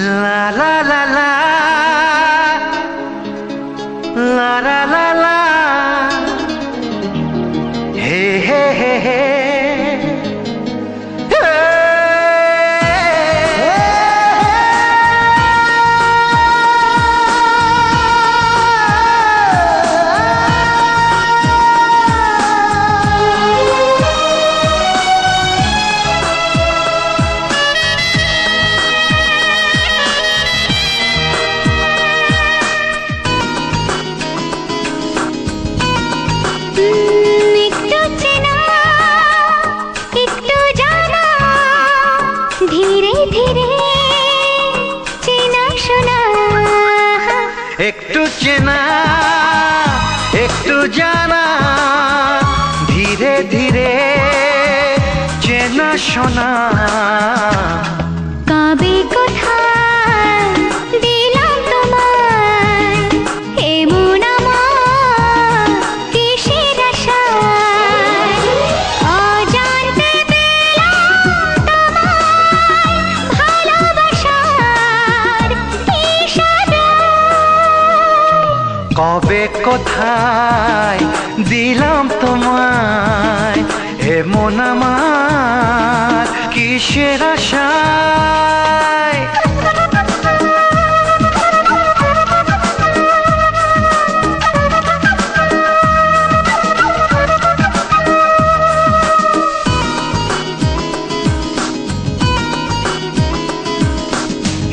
লা লা লা লা লা লা লা লা হে হে হে হে একটু চেনা একটু জানা ধীরে ধীরে চেনা শোনা কবে কোথায় দিলাম তোমায় এমন আমার কিসের আশায় অজান্তে পেলাম তোমায় ভালোবাসার ইশারায় কবে কোথায় দিলাম তোমায় এমন আমার কিসের আশায়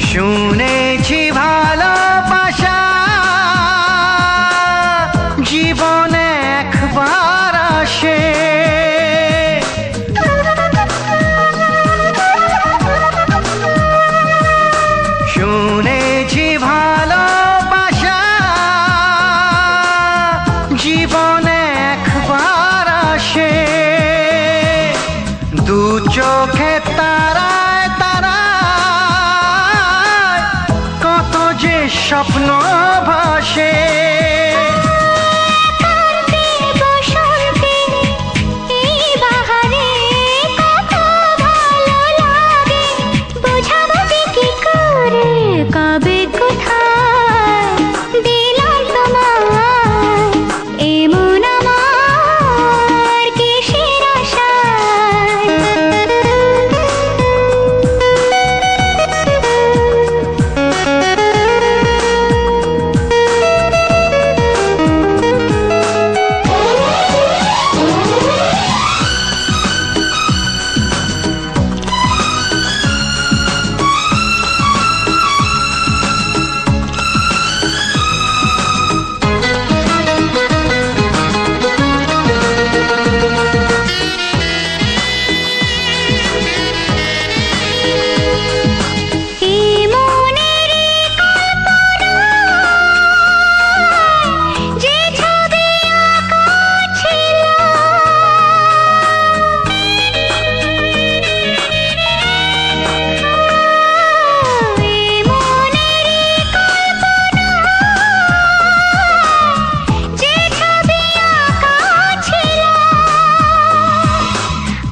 শুনেছি ভালোবাসা জীবনে একবার আসে শুনেছি ভালোবাসা জীবনে একবার আসে দু চোখে তারায় তারায় কত যে স্বপ্ন ভাসে কবে কোথায় দিলাম তোমায় এমন আমার কিসের আশায়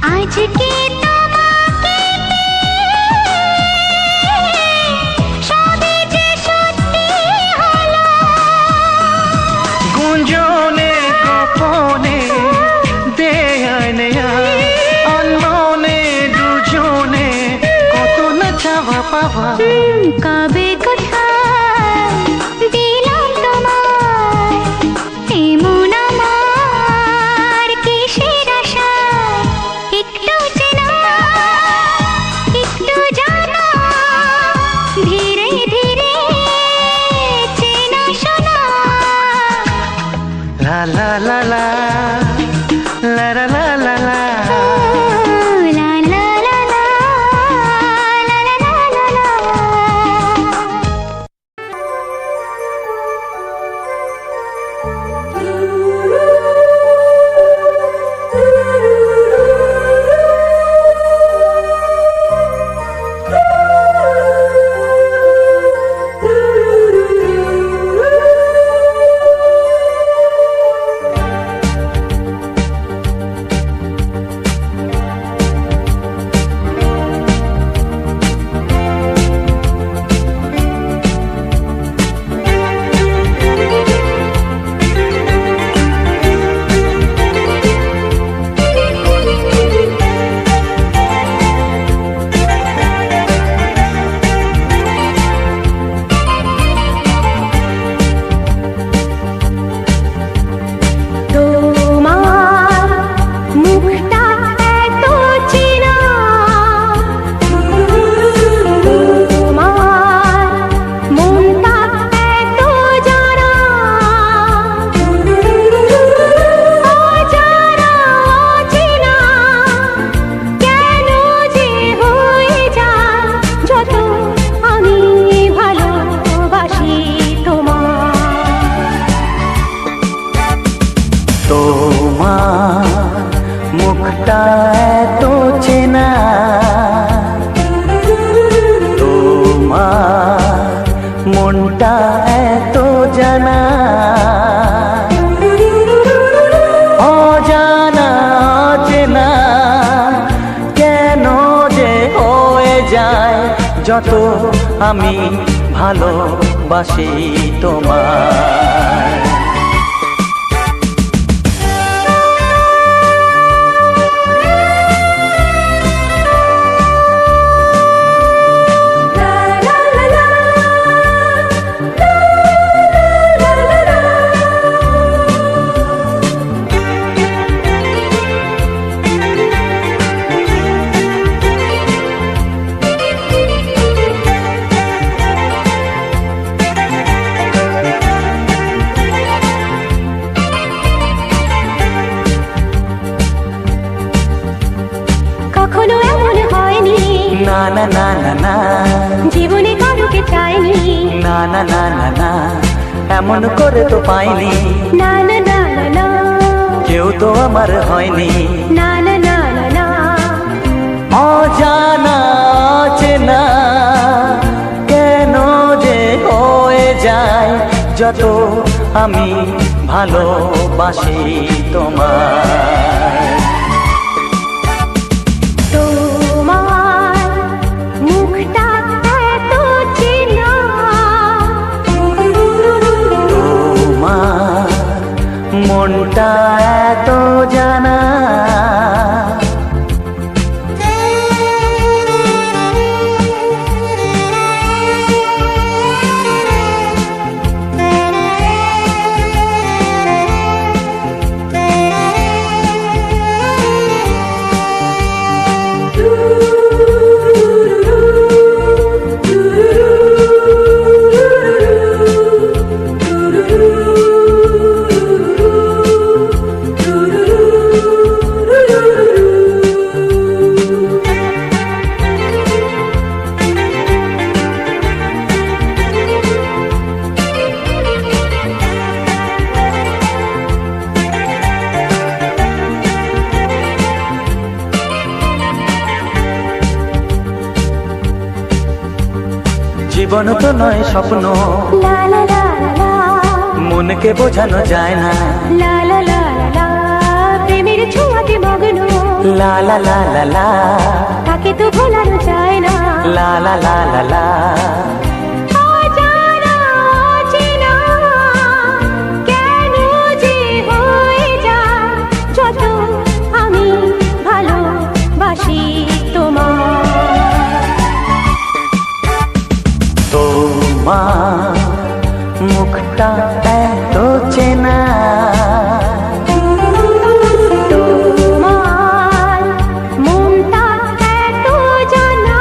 আজকে তোমাকে সবে যে সত্যি হলো গুঞ্জনে গোপনে দেয়ায় নেয়ায় অনমনে দুজনে কত না চাওয়া পাওয়া কবে কোথায় দিলাম তোমায় এমন আমার কিসের আশায় একটু চেনা একটু জানা ধীরে ধীরে চেনা শোনা লা লা লা লা লা লা লা লা লা লা লা লা লা লা লা লা লা মনটা এত জানা, অজানা অচেনা কেন যে হয়ে যায় যত আমি ভালোবাসি তোমায়। কখনো এমন হয়নি, না না না না না, জীবনে কারোকে চাইনি, না না না না না, এমন করে তো পাইনি, না না না না না, কেউ তো আমার হয়নি, না না না না না, অজানা অচেনা কেন যে হয়ে যায় যত আমি ভালোবাসি তোমায়। তোমার মুখটা এত চেনা, তোমার মনটা এত জানা, জীবন তো নয় স্বপ্ন, লা লা লা লা, মনকে বোঝানো যায় না, লা লা লা লা, প্রেমের ছোঁয়াতে মগ্ন, লা লা লা লা লা, তাকে তো ভোলানো যায় না, লা লা লা লা লা, অজানা অচেনা কেন যে হয়ে যায় যত আমি ভালোবাসি তোমায়। তোমার মুখটা এত চেনা, তোমার মনটা এত জানা,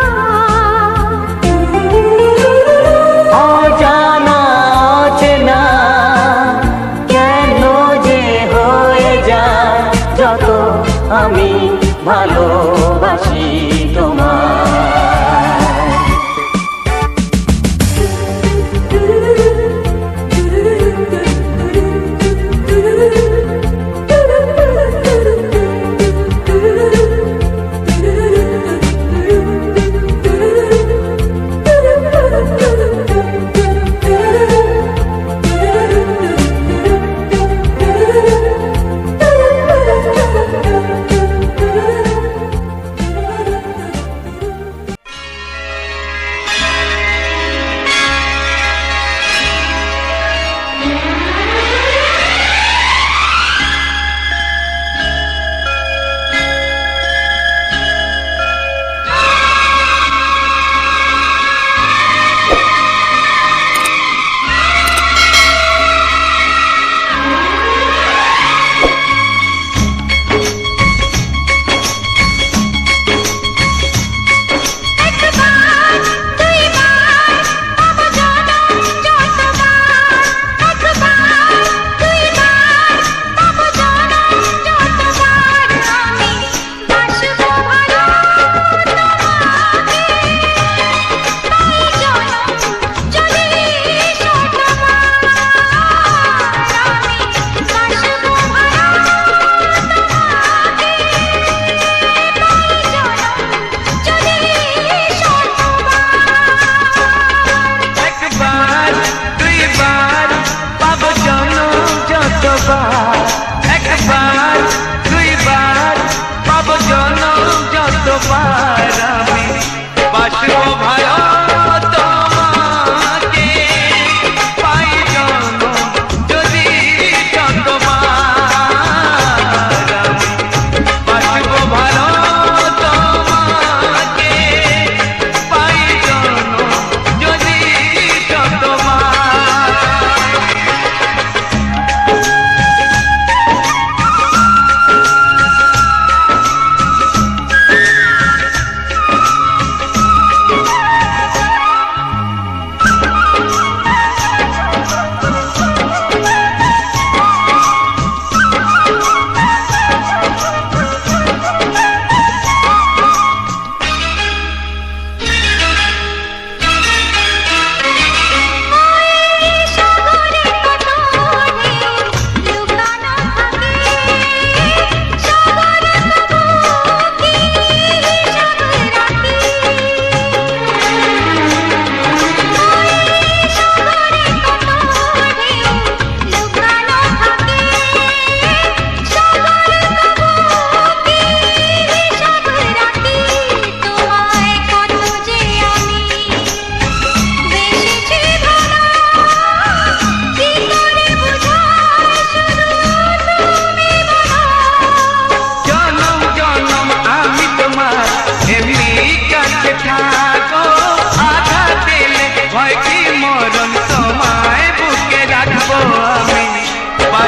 অজানা অচেনা কেন যে হয়ে যায় যত আমি ভালোবাসি তোমায়।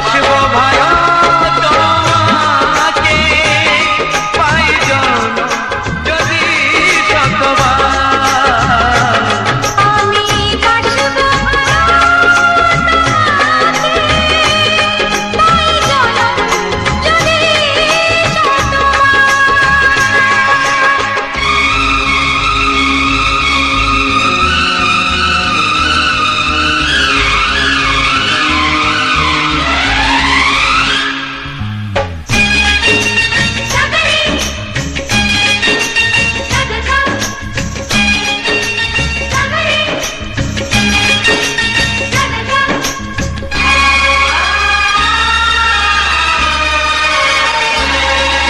বাসবো ভালো তোমাকে পাই জনম যদি শতবার। আমি বাসবো পাই জনম যদি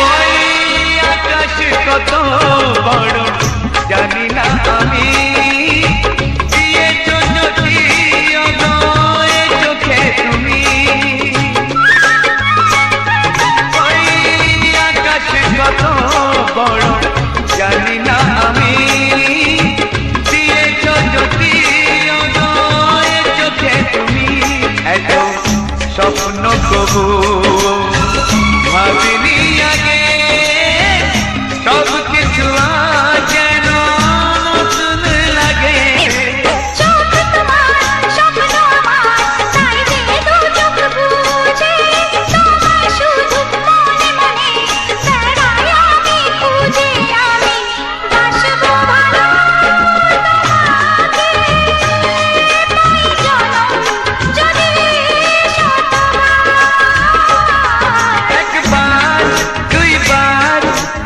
ওই আকাশ কত বড় জানি না আমি, দিয়েছ যদি অনয় চোখে তুমি। ওই আকাশ কত বড় জানি না আমি, দিয়েছ যদি অনয় চোখে তুমি। এত স্বপ্ন কবু ভাবিনি আগে, সব কিছু আজ যেন নতুন লাগে। চোখ তোমার স্বপ্ন আমার, তাই যে দু চোখ বুঝে তোমায় শুধু মনে মনে বেড়াই আমি খুঁজে। আমি বাসবো ভালো তোমাকে পাই জনম যদি শতবার। একবার দুইবার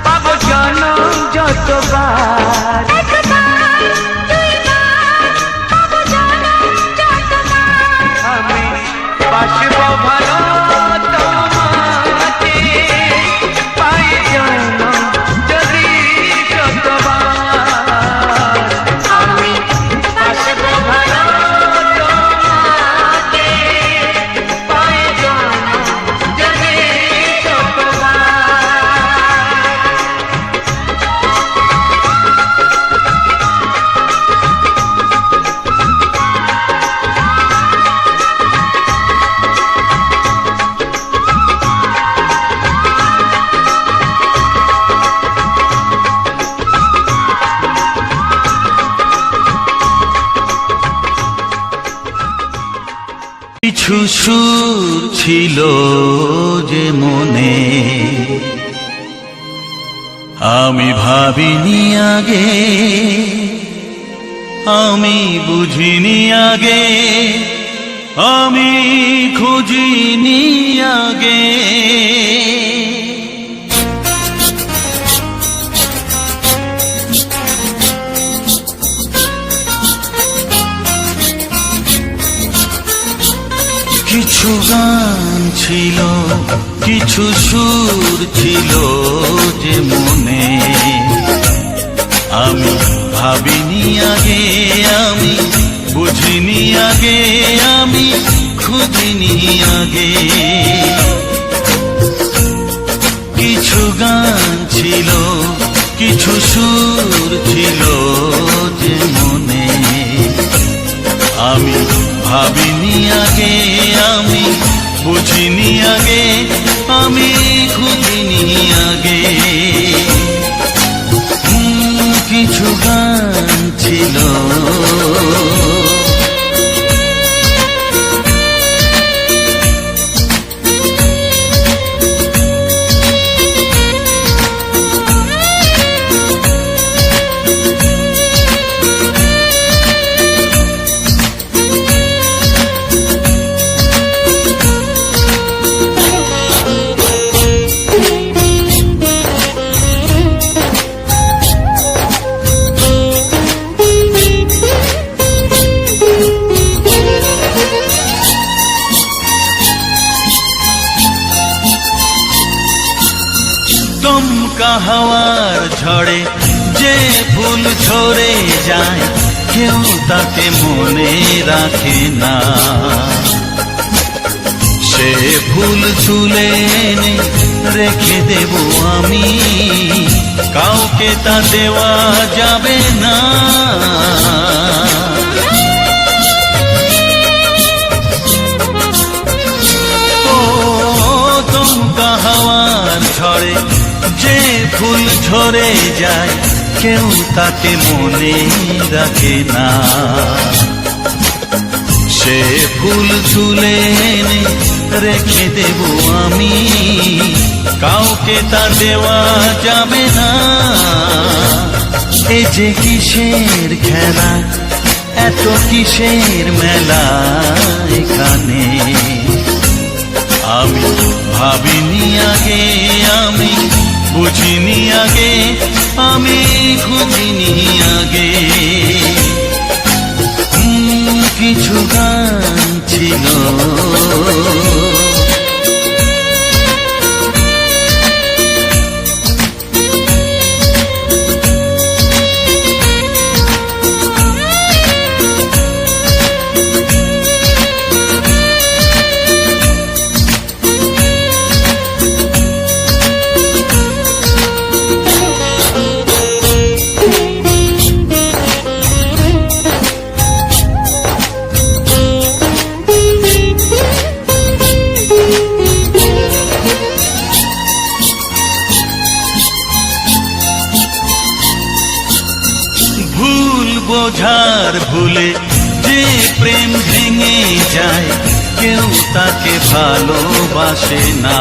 পাবো জনম যতবার। একবার দুইবার পাবো জনম যতবার। আমি বাসবো ভালো তোমাকে পাই জনম যদি শতবার। আমি বাসবো ভালো তোমাকে পাই জনম যদি শতবার। কিছু সুর ছিল যে মনে, আমি ভাবিনি আগে, আমি বুঝিনি আগে, আমি খুঁজিনি আগে। কিছু গান ছিল, কিছু সুর ছিল যে মনে, আমি ভাবিনি আগে, আমি বুঝিনি আগে, আমি খুঁজিনি আগে। কিছু গান ছিল, কিছু সুর ছিল যে মনে, আমি ভাবিনি আগে, আমি বুঝিনি আগে, আমি খুঁজিনি আগে। কিছু গান ছিল, দমকা হাওয়ার ঝড়ে যে ফুল ঝরে যায়, কেউ তাকে মনে রাখে না। সে ফুল তুলে এনে রেখে দেব আমি, কাউকে তা দেওয়া যাবে না। ও ঝরে যায় কেউ তাকে মনে রাখে না। সে ফুল তুলে এনে রেখে দেব আমি, কাউকে তা দেওয়া যাবে না। এ যে কিসের খেলা, এত কিসের মেলা এখানে। আমি ভাবিনি আগে, আমি বুঝিনি আগে, আমি খুঁজিনি আগে। কিছু গান ছিল বোঝার ভুলে যে প্রেম ভেঙে যায় কেউ তাকে ভালোবাসে না।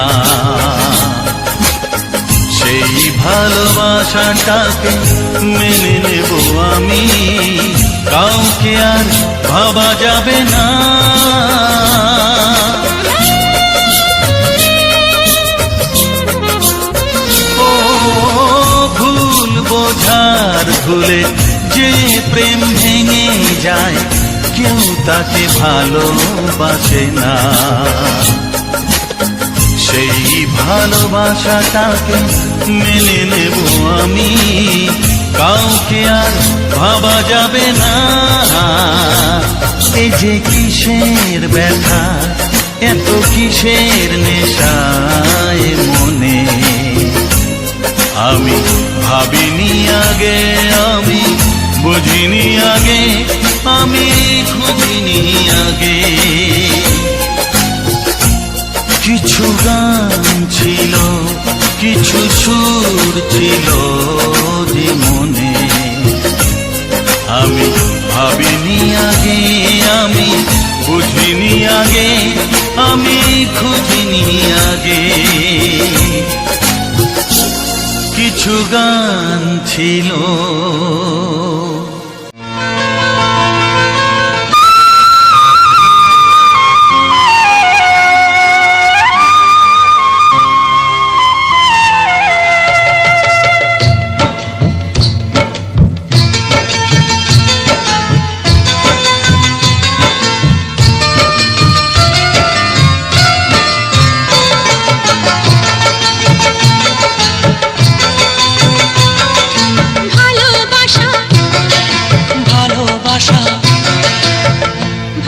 সেই ভালোবাসাটাকে মেনে নেব আমি, কাউকে আর ভাবা যাবে না। ও ভুল বোঝার ভুলে যে প্রেম ভেঙে যায় কেউ তাকে ভালোবাসে না। সেই ভালোবাসাটাকে মেনে নেব আমি, কাউকে আর ভাবা যাবে না। এই যে কিসের ব্যথা, এত কিসের নেশায় মনে। আমি ভাবিনি আগে, আমি বুঝিনি আগে, আমি খুঁজিনি আগে। কিছু গান ছিল, কিছু সুর ছিল যে মনে। আমি ভাবিনি আগে, আমি বুঝিনি আগে, আমি খুঁজিনি আগে। কিছু গান ছিল।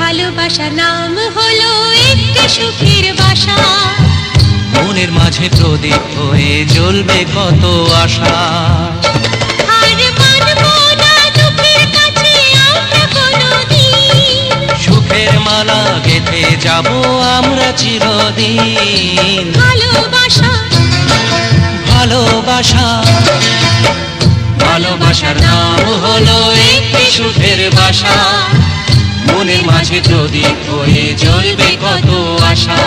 ভালোবাসার নাম হলো একটি সুখের বাসা, মনের মাঝে প্রদীপ হয়ে জ্বলবে কত আশা। আর মানবো না দুঃখের কাছে আমরা কোনোদিন, সুখের মালা গেঁথে যাব আমরা চিরদিন। ভালোবাসা ভালোবাসা ভালোবাসার নাম হলো একটি সুখের বাসা, মনের মাঝে প্রদীপ হয়ে জ্বলবে কত আশা।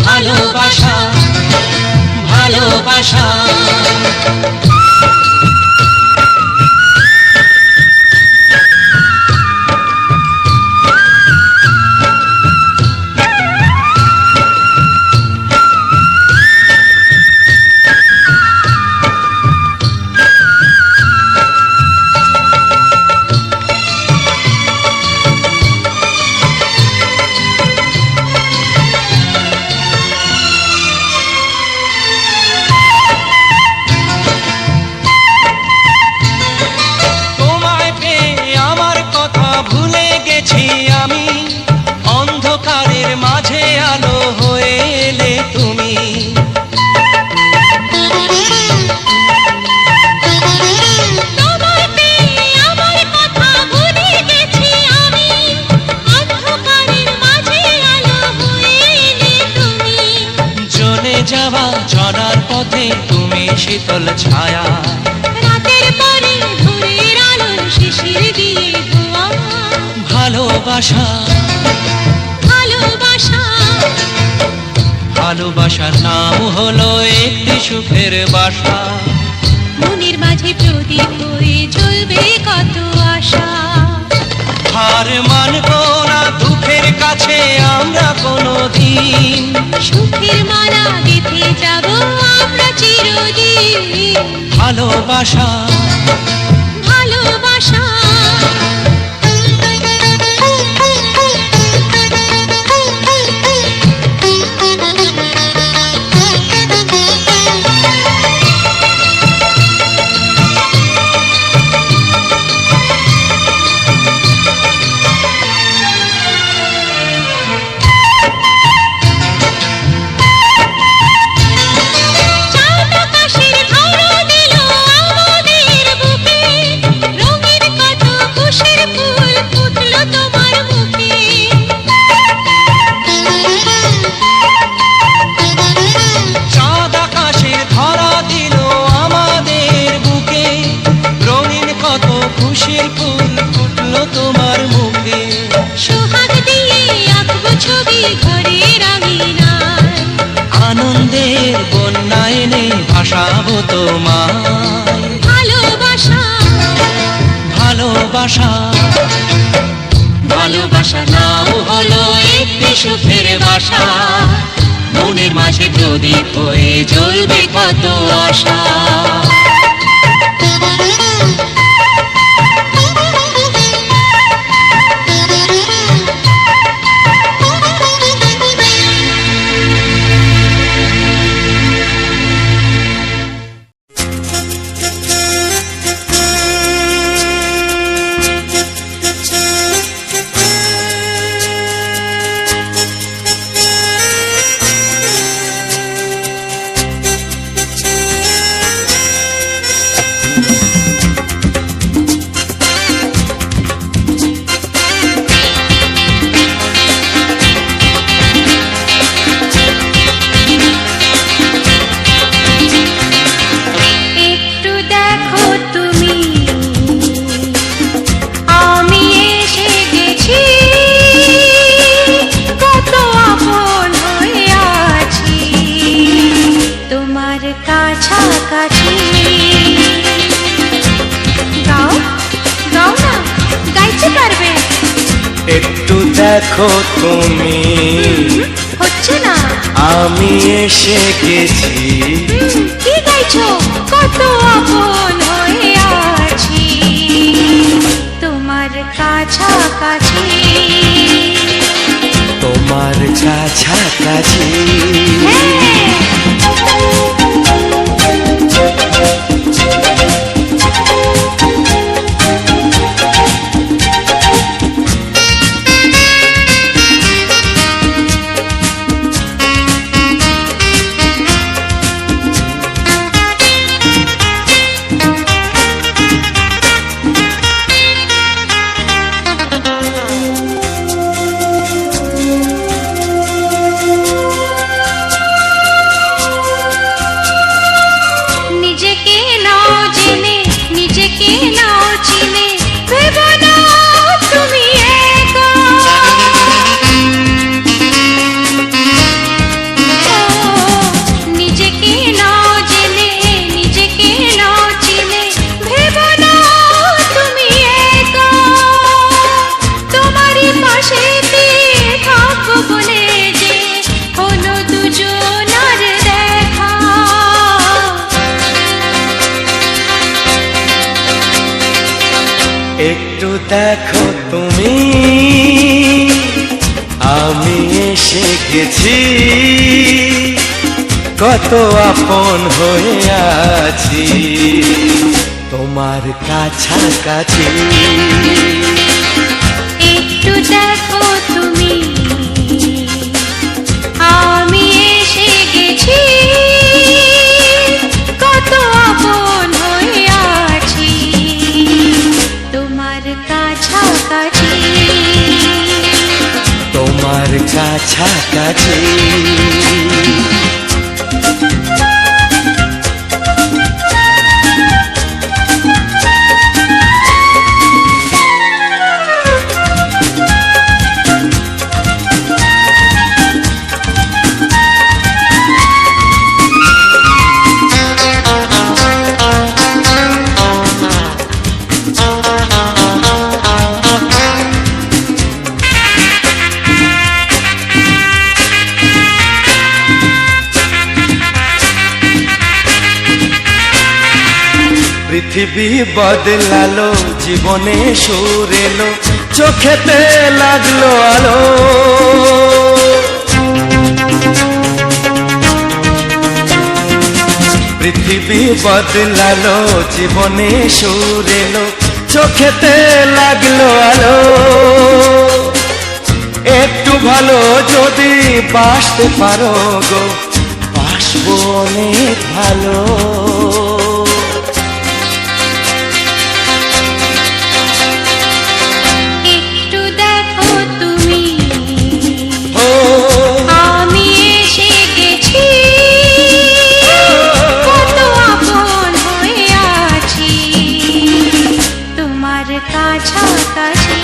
ভালোবাসা ভালোবাসা যাওয়া চলার পথে তুমি শীতল ছায়া, রাতের পরে ভোরের আলো শিশির দিয়ে ধোয়া। ভালোবাসা ভালোবাসা ভালোবাসার নাম হলো একটি সুখের বাসা। মনের মাঝে প্রদীপ হয়ে জ্বলবে কত আশা। হার মানব না দুঃখের কাছে আমরা কোনোদিন, সুখের মালা গেঁথে যাব আমরা চিরদিন। ভালোবাসা ভালোবাসা খুশির ফুল ফুটলো তোমার মুখে। সোহাগ দিয়ে আঁকবো ছবি ঘরের আঙিনায়। আনন্দের বন্যা এনে ভাসাবো তোমায়। ভালোবাসা ভালোবাসা ভালোবাসার নাম হলো একটি সুখের বাসা। মনের মাঝে প্রদীপ হয়ে জ্বলবে কত আশা। একটু দেখো তুমি, হচ্ছে না, আমি এসে গেছি। কি গাইছো? কত আপন হয়ে আছি তোমার কাছাকাছি, তোমার কাছাকাছি। একটু দেখো তুমি, আমি এসে গেছি। কত আপন হয়ে আছি তোমার কাছাকাছি। একটু দেখো তুমি, আমি এসে গেছি। কত আপন হয়ে আছি তোমার কাছাকাছি, তোমার কাছাকাছি। পৃথিবী বদলালো, জীবনে সুর এলো, চোখেতে লাগলো আলো। পৃথিবী বদলালো, জীবনে সুর এলো, চোখেতে লাগলো আলো। একটু ভালো যদি বাসতে পারো গো, বাসবো অনেক ভালো। একটু দেখো তুমি, আমি এসে গেছি, কত আপন হয়ে আছি তোমার কাছাকাছি।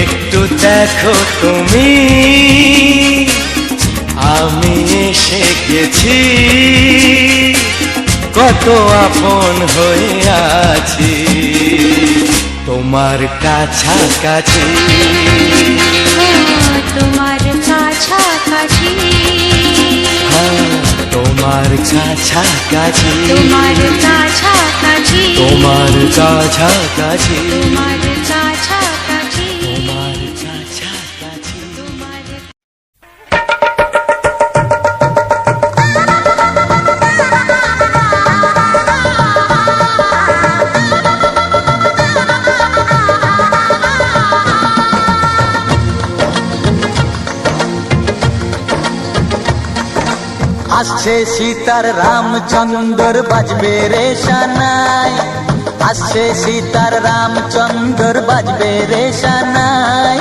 একটু দেখো তুমি, আমি এসে গেছি, কত আপন হয়ে আছি তোমার কাছাকাছি। তোমার কাছাকাছি, তোমার কাছাকাছি, তোমার কাছাকাছি, তোমার কাছাকাছি, তোমার কাছাকাছি, তোমার কাছাকাছি। তোমার আসছে সীতার রামচন্দ্র বাজবে রে সানাই, আসছে সীতার রামচন্দ্র বাজবে রে সানাই।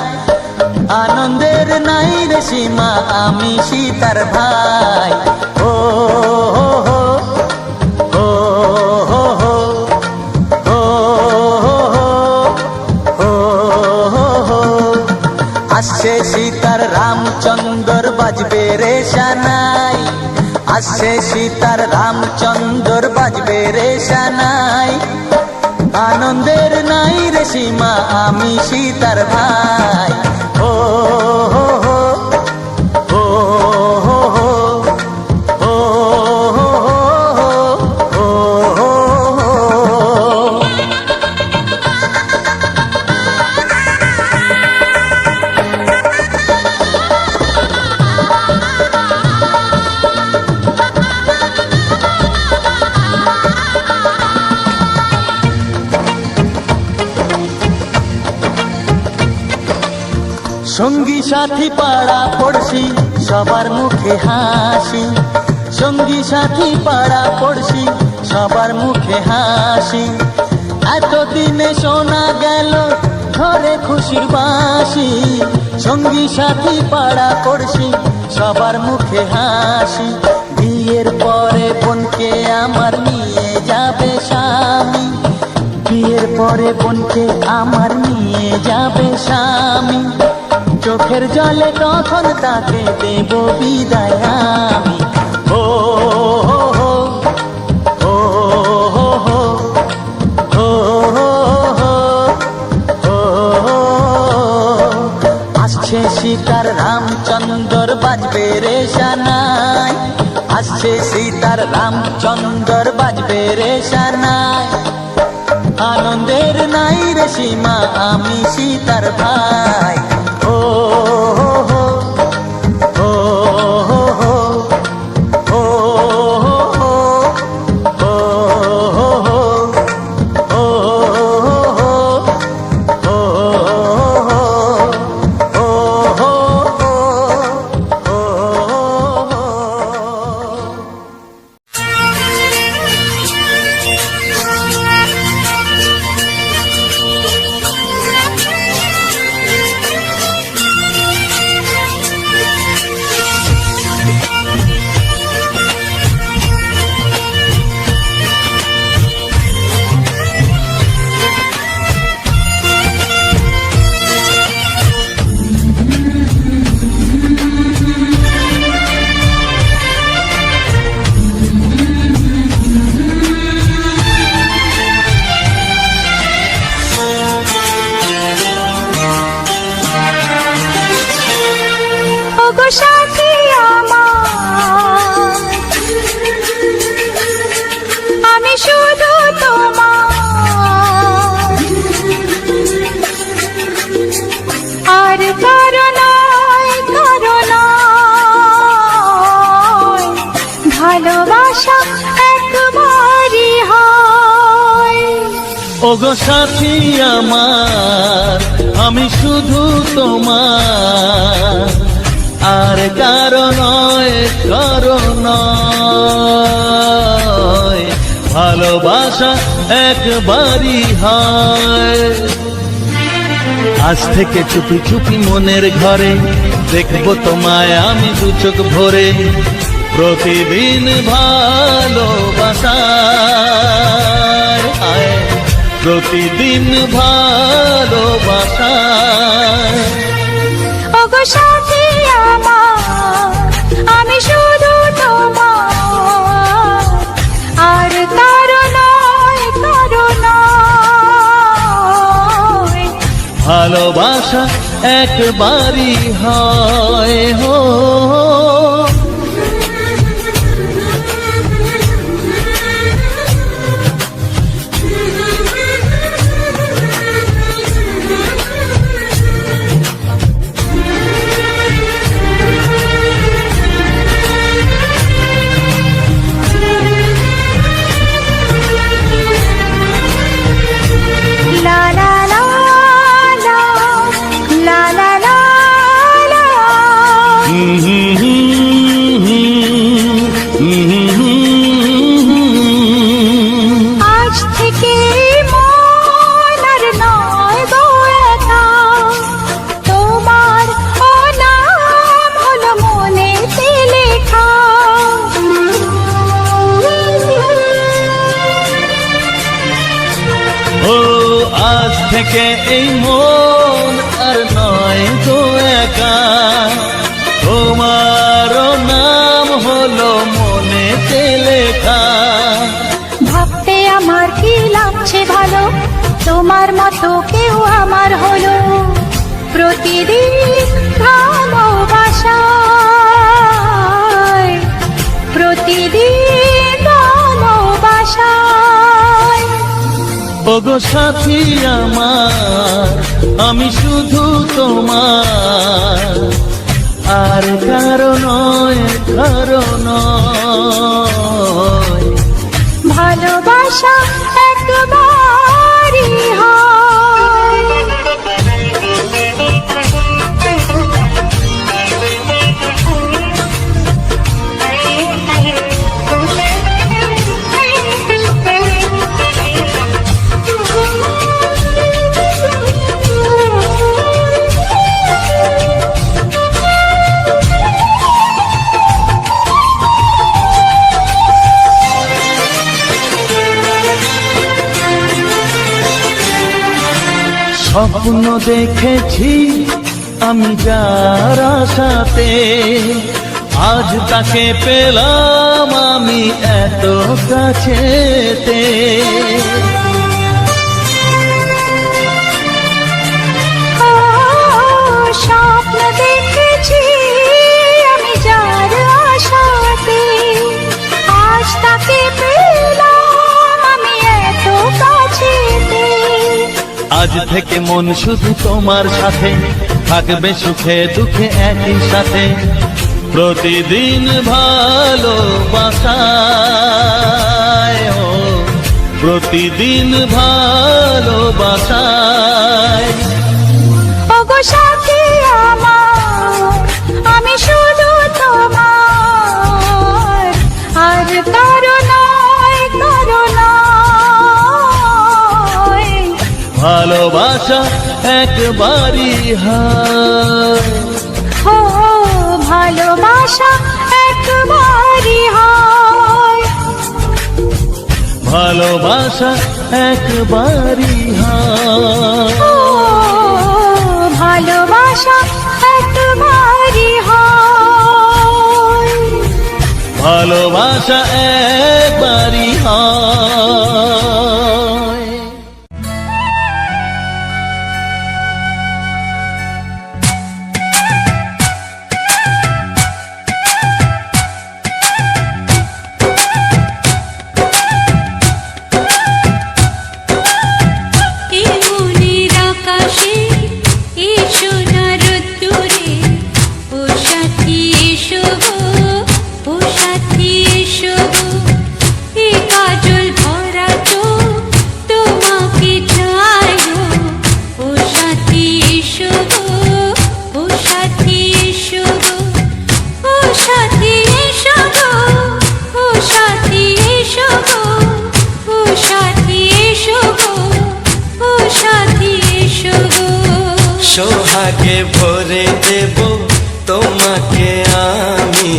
আনন্দের নাই রে সীমা, আমি সীতার ভাই। ও হো হো ও হো হো ও হো হো হো। আসছে সীতার রামচন্দ্র বাজবে রে সানাই, আসছে সীতার রামচন্দ্র বাজবে রে সানাই। আনন্দের নাই রে সীমা, আমি সীতার ভাই। ও হো হো ও হো হো ও হো হো ও হো হো। সঙ্গী সাথী পাড়া পড়শি সবার মুখে হাসি, সঙ্গী সাথী পাড়া পড়শি সবার মুখে হাসি। এতদিনে শোনা গেল ঘরে খুশির বাঁশি, সঙ্গী সাথী পাড়া পড়শি সবার মুখে হাসি। বিয়ের পরে বোনকে আমার নিয়ে যাবে স্বামী, বিয়ের পরে বোনকে আমার নিয়ে যাবে স্বামী। চোখের জলে তখন তাকে দেব বিদায় আমি। ও হো হো ও হো হো ও হো হো ও হো। আসছে সীতার রামচন্দ্র বাজবে রে সানাই, আসছে সীতার রামচন্দ্র বাজবে রে সানাই। আনন্দের নাই রে সীমা, আমি সীতার ভাই। ও হো হো ও হো হো ও হো হো ও হো হো ও হো ও হো ও হো। ওগো সাথী আমার আমি শুধু তোমার, আর কারো নয় কারো নয়, ভালোবাসা একবারই হয়। আজ থেকে চুপি চুপি মনের ঘরে দেখবো তোমায় আমি দু চোখ ভরে, প্রতিদিন ভালোবাসায় আয়, প্রতিদিন ভালোবাসায়। ওগো সাথী আমার আমি শুধু তোমার, আর কারো নয় কারো নয়, ভালোবাসা একবারই হয় হো। লা লা লা লা, লা লা লা লা। আজ থেকে মন আর নয় গো একা, তোমার ও নাম হলো মনেতে লেখা। ও আজ থেকে এই মন আর নয় তো একা, তোমার নাম হলো মনেতে লেখা। ভাবতে আমার কি লাগছে ভালো, তোমার মতো কেউ আমার হলো, প্রতিদিন ভালোবাসায়, প্রতিদিন ভালোবাসায়। ওগো সাথী আমার আমি শুধু তোমার, আর কারো নয় কারো নয়, ভালোবাসা একবারই হয়। স্বপ্ন দেখেছি আমি যার আশাতে, আজ তাকে পেলাম আমি এত কাছেতে। স্বপ্ন দেখেছি আমি যার আশাতে, আজ তাকে পেলাম আমি এত কাছেতে। আজ থেকে মন শুধু তোমার সাথে, থাকবে সুখে দুঃখে একই সাথে, প্রতিদিন ভালোবাসায় ও, প্রতিদিন ভালোবাসায়। ওগো সাথী আমার আমি শুধু তোমার, আর কারো নয় কারো নয়, ভালোবাসা একবারই হয়। ও ভালোবাসা একবারই হয়, ভালোবাসা একবারই হয়। ও ভালোবাসা একবারই হয়, ভালোবাসা একবারই হয়। এই মনের আকাশে এই সোনার রোদ্দুরে, ও সাথী এসো গো, ও সাথী এসো গো, সোহাগে ভরে দেব তোমাকে আমি।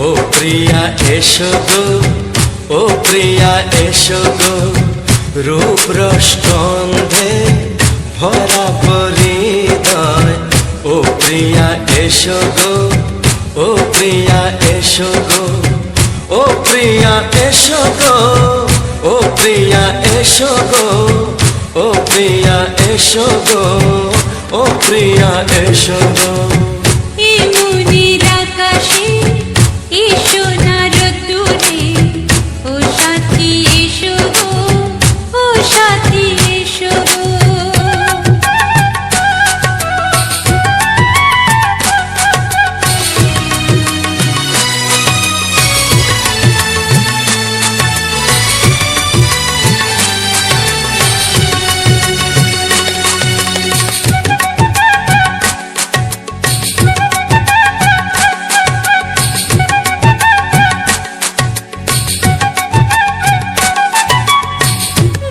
ও প্রিয়া এসো গো, ও প্রিয়া এসো গো, রূপ রস গন্ধে ভরা পরিদয়। ও প্রিয়া এসো গো, ও প্রিয়া এসো গো, ও প্রিয়া এসো গো, ও প্রিয়া এসো গো, ও প্রিয়া এসো গো, ও প্রিয়া এসো গো। এই মনের আকাশে এসো না রোদ্দুরে, ও সাথী এসো গো, ও সাথী এসো গো।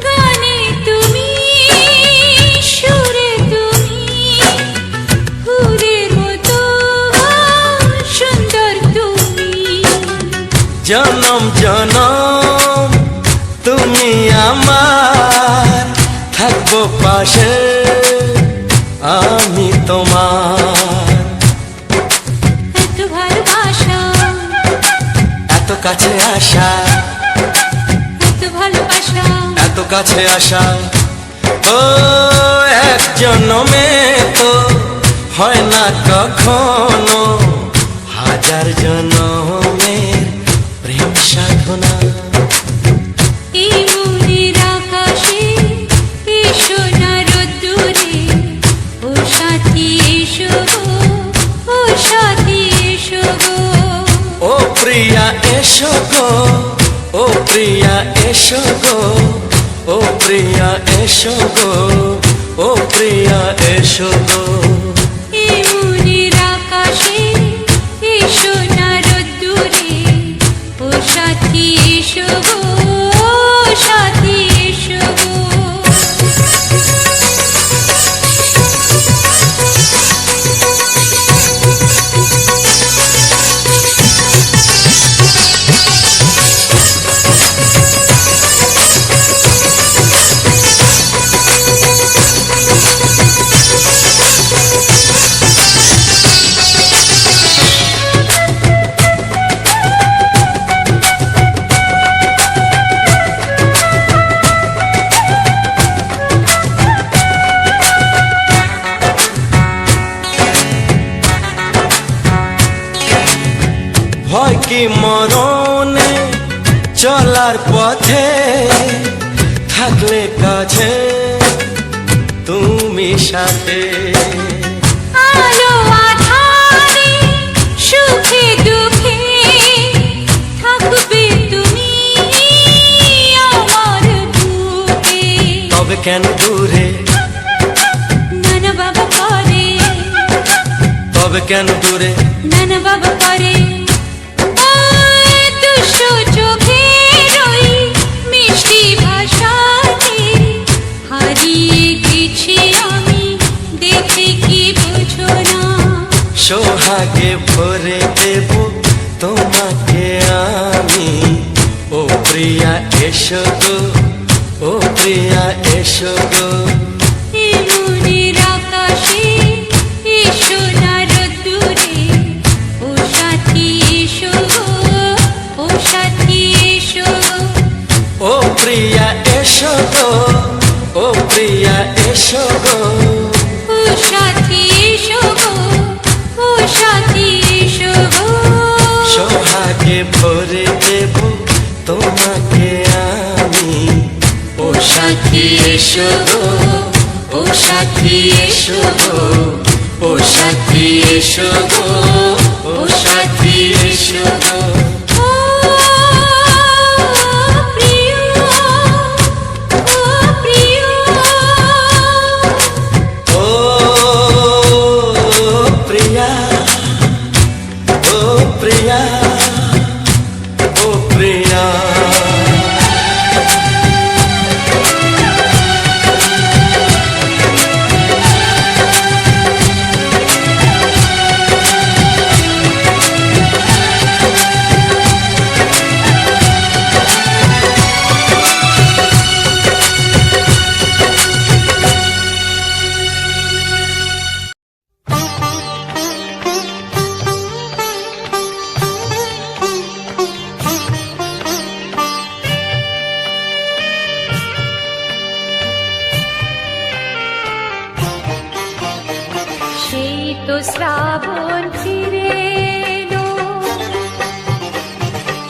গানে তুমি, সুরে তুমি, ফুলের মতো সুন্দর তুমি। জনম জনম তুমি আমার, থাকবো পাশে আমি তোমার। এত ভালোবাসা, এত কাছে আসা, এত ভালোবাসা, এত কাছে আসা, ও এক জন্মে তো হয় না কখনো, হাজার জন্মের প্রেম সাধনা। এই মনের আকাশে এসো না রোদ্দুরে, ও সাথী এসো গো, ও সাথী এসো গো। ও প্রিয়া এসো গো, ও প্রিয়া এসো গো, ও প্রিয়া এসো গো, ও প্রিয়া এসো গো। এই মনের আকাশে এসো না রোদ্দুরে, ও সাথী এসো গো, ও সাথী এসো গো। ভয় কি মরণে চলার পথে, থাকলে কাছে তুমি সাথে। আলো আঁধারে, সুখে দুঃখে, থাকবে তুমি আমার বুকে। তবে কেন দূরে, নানা বাবা করে, তবে কেন দূরে, নানা বাবা করে। ওই দুষ্টু চোখের ওই মিষ্টি ভাষাতে হারিয়ে গেছি আমি, দেখে কি বোঝো না। সোহাগে ভরে দেব তোমাকে আমি। ও প্রিয়া এসো গো, ও প্রিয়া এসো গো। এই মনের আকাশে এসো না রোদ্দুরে, ও সাথী এসো গো, ও সাথী এসো গো। ও প্রিয়া এসো গো, ও প্রিয়া এসো গো। ও সাথী এসো গো, ও সাথী এসো গো। সোহাগে ভরে দেব তোমাকে আমি। ও সাথী এসো গো, ও সাথী এসো গো, ও সাথী এসো গো, ও সাথী এসো গো। ও প্রিয়, ও প্রিয়, ও প্রিয়া, ও প্রিয়া, ও প্রিয়া। তো শ্রাবণ ফিরে এলো,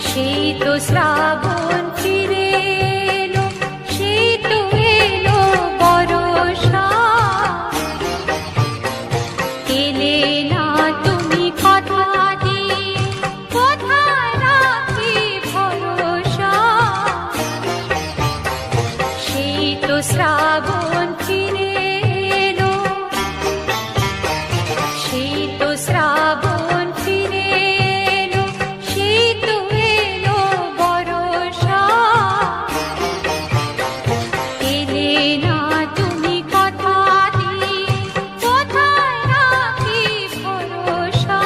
সেই তো শ্রাবণ ফিরে এলো, সেই তো এলো বর্ষা। এলে না তুমি কথা দিয়ে, কোথায় রাখি ভরসা। সেই তো শ্রাবণ ফিরে এলো, সেই তো শ্রাবণ ফিরে এলো, সেই তো এলো বর্ষা। এলে না তুমি কথা দিয়ে, কোথায় রাখি ভরসা।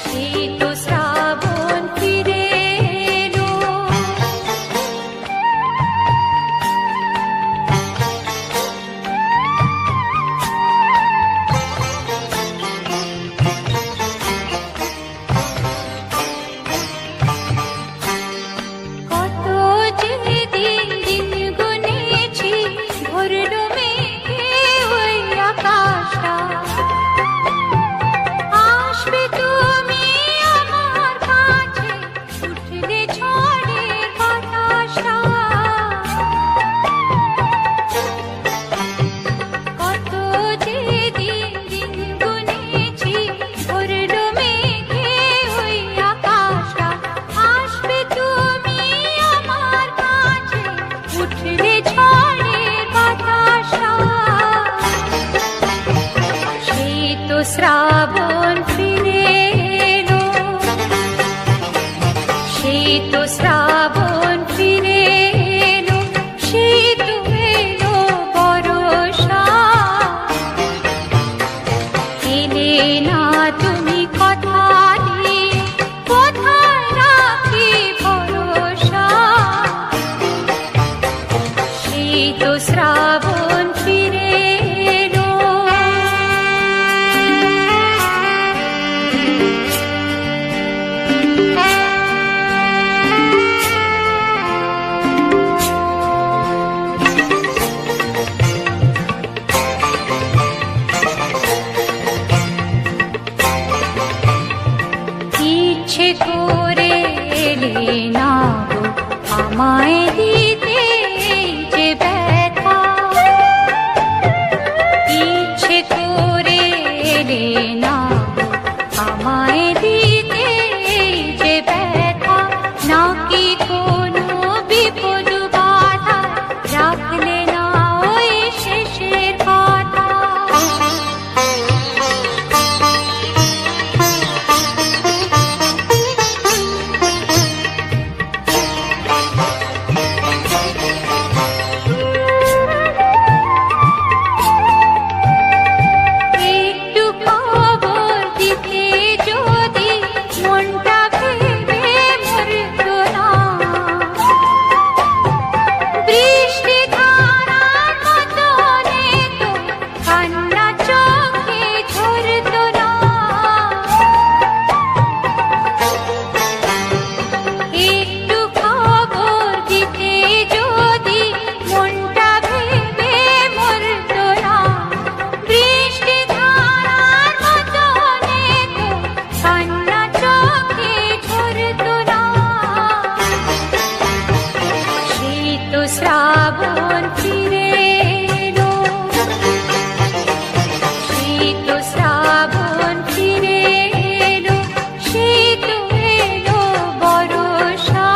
সেই তো শ্রাবণ ফিরে এলো। কত যে দিন দিন গুনেছি, ভরল মেঘে ওই আকাশটা। আসবে তুমি আমার কাছে, উঠলে ঝড়ের বাতাসটা। কত যে দিন দিন গুনেছি, ভরল মেঘে ওই আকাশটা। আসবে তুমি আমার কাছে, উঠলে ঝড়ের বাতাসটা। সেই তো শ্রাবণ ফিরে এলো, সেই তো শ্রাবণ ফিরে এলো, সেই তো এলো বর্ষা। এলে না তুমি কথা দিয়ে, কোথায় রাখি ভরসা। সেই তো শ্রাবণ ফিরে এলো। ইচ্ছে করে এলে না গো আমায় দিতে এই যে ব্যথা। ইচ্ছে করে এলে না গো আমায় দিতে এই যে ব্যথা। নাকি কোনো বিপদ বাধা, রাখলে না ওই শেষের কথা। একটু খবর দিতে যদি মনটা ভেবে মরতো না। বৃষ্টি ধারার মতো তো কান্না চোখে ঝরতো না। একটু খবর দিতে যদি মনটা ভেবে মরতো না। বৃষ্টি ধারার মতো তো কান্না চোখে ঝরতো না। সেই তো শ্রাবণ ফিরে এলো, সেই তো শ্রাবণ ফিরে এলো, সেই তো এলো বর্ষা।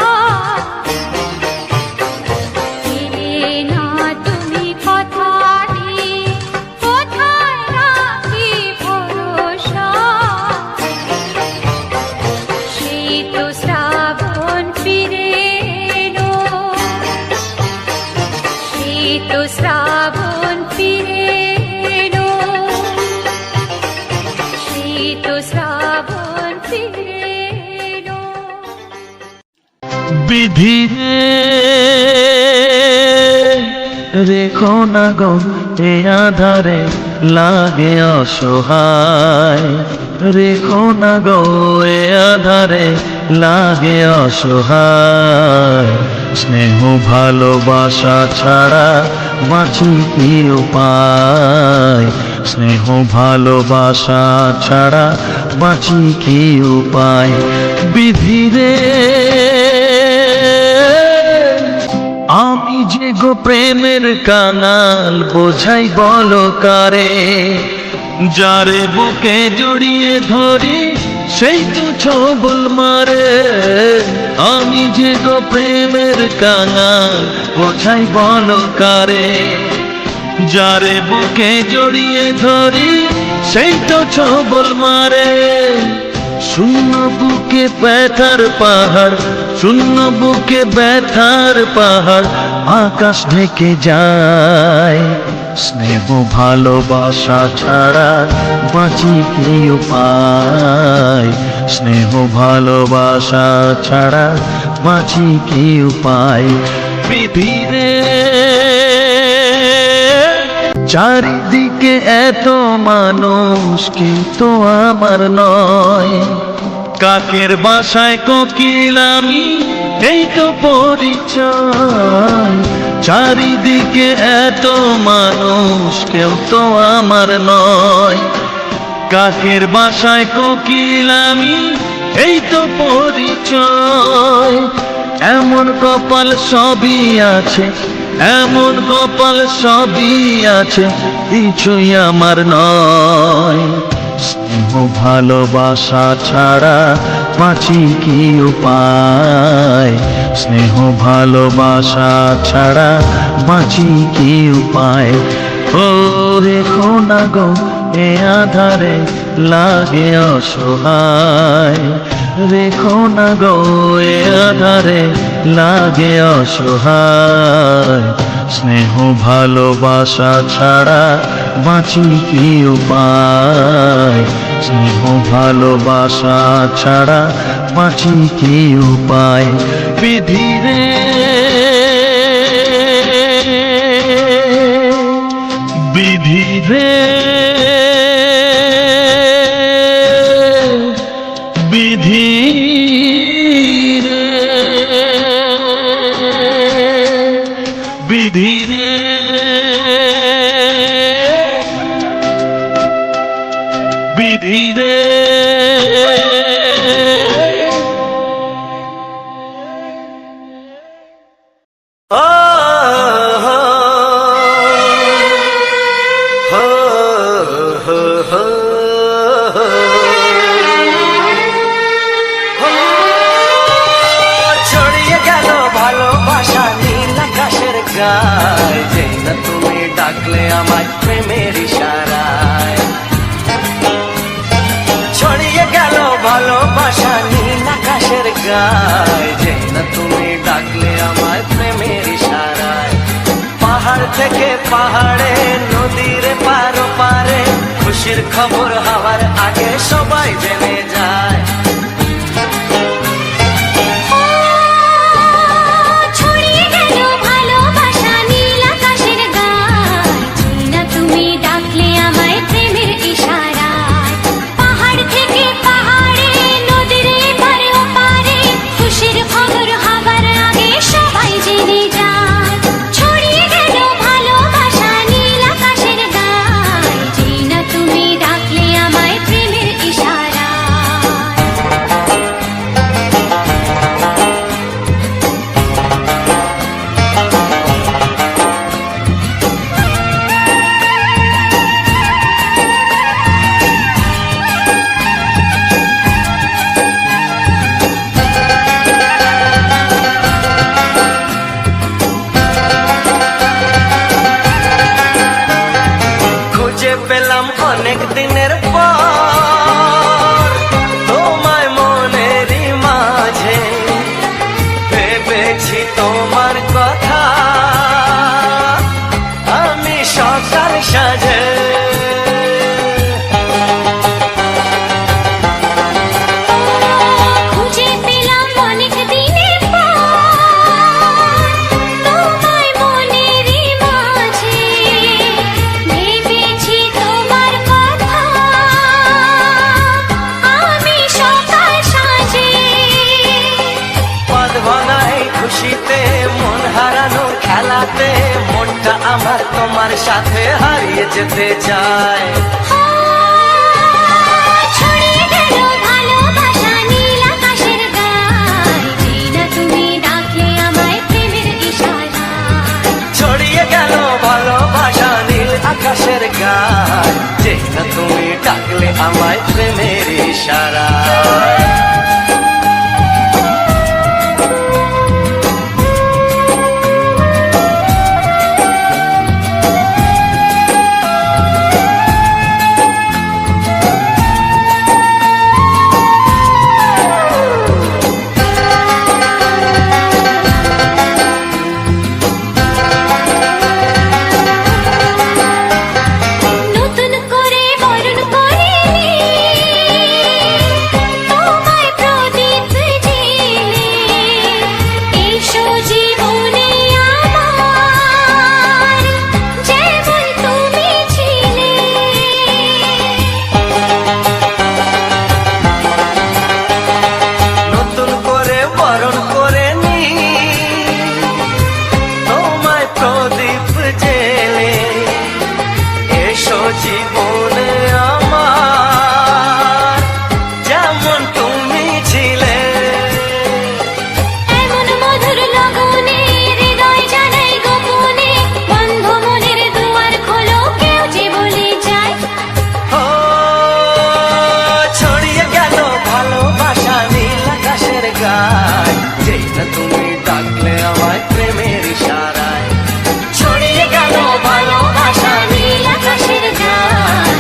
এলে না তুমি কথা দিয়ে, কোথায় রাখি ভরসা। সেই তো শ্রাবণ ফিরে এলো, সেই তো শ্রাবণ ফিরে এলো, সেই তো শ্রাবণ ফিরে এলো। বিধি রেখো না গো এ আধারে, লাগে অসহায়। রেখো না গো এ আধারে, লাগে অসহায়। স্নেহ ভালোবাসা ছাড়া বাঁচি কি উপায়। স্নেহ ভালোবাসা ছাড়া বাঁচি কি উপায় বিধিরে আমি যে গো প্রেমের কাঙাল বোঝাই বলো কারে যারে বুকে জড়িয়ে ধরি সেই তো ছবল মারে আমি যে গো প্রেমের কাঙাল বোঝাই বলো কারে যারে বুকে জড়িয়ে ধরি সেই তো ছবল মারে শূন্য বুকে ব্যথার পাহাড় শূন্য বুকে ব্যথার পাহাড় আকাশ ঢেকে যায় স্নেহ ভালোবাসা ছাড়া বাঁচি কি উপায় স্নেহ ভালোবাসা ছাড়া বাঁচি কি উপায় পৃথিবীরে চারিদিকে এত মানুষ কিন্তু আমার নয় কাকের বাসায় কোকিল আমি এই তো পরিচয় চারিদিকে এত মানুষ কেউ তো আমার নয় কাকের বাসায় কোকিল আমি এই তো পরিচয় এমন কপাল সবই আছে এমন কপাল সবই আছে কিছুই আমার নয় স্নেহ ভালোবাসা ছাড়া বাঁচি কি উপায় স্নেহ ভালোবাসা ছাড়া বাঁচি কি উপায় ও রেখো না গো এ আধারে লাগে অসহায় রেখো না গো এ আধারে লাগে অসহায় স্নেহ ভালোবাসা ছাড়া বাঁচি কি উপায় স্নেহ ভালোবাসা ছাড়া বাঁচি কি উপায় বিধিরে বিধিরে বিধিরে বিধিরে বিধিরে ছড়িয়ে গেল ভালোবাসা নীল আকাশের গায় যেই না তুমি ডাকলে আমায় প্রেমের ইশারায় ছড়িয়ে গেল ভালোবাসা নীল আকাশের গায় যেই না তুমি ডাকলে আমায় প্রেমের ইশারায় পাহাড় থেকে পাহাড়ে নদীর পারো পারে খুশির খবর হওয়ার আগে সবাই জেনে যায় ছড়িয়ে গেল ভালোবাসা নীল আকাশের গায় যেই না তুমি ডাকলে আমায় প্রেমের ইশারায় পাহাড় থেকে পাহাড়ে নদীর এপারে ওপারে খুশির খবর হবার আগে সবাই জেনে যায় ছড়িয়ে গেল ভালোবাসা নীল আকাশের গায় যেই না তুমি ডাকলে আমায় প্রেমের ইশারায় খুঁজে পেলাম অনেক দিনের পর তোমায় মনেরই মাঝে ভেবেছি তোমার কথা আমি সকাল সাজে খুঁজে পেলাম অনেক দিনের পর তোমায় মনেরই মাঝে ভেবেছি তোমার কথা যেতে চায়। ছড়িয়ে গেল ভালোবাসা নীল আকাশের গায়, যেই না তুমি ডাকলে আমায় প্রেমের ইশারায়। ছড়িয়ে গেল ভালোবাসা নীল আকাশের গায়, যেই না তুমি ডাকলে আমায় প্রেমের ইশারায়। নতুন করে বরণ করিনি তোমায় প্রদীপ জেলে, এসো জীবনে আমার যেমন তুমি ছিলে। নতুন করে বরণ করে নি তোমায় প্রদীপ জেলে, এসো জীবনে আমার যেমন তুমি ছিলে। এমন মধুর লগনে হৃদয় জানাই গোপনে, বন্ধ মনের দুয়ার খোলো কেউ যে বলে যায়। ও ছড়িয়ে গেল ভালোবাসা নীল আকাশের গায়, যেই না তুমি ডাকলে আমায় প্রেমের ইশারায়। ছড়িয়ে গেল ভালোবাসা নীল আকাশের গায়,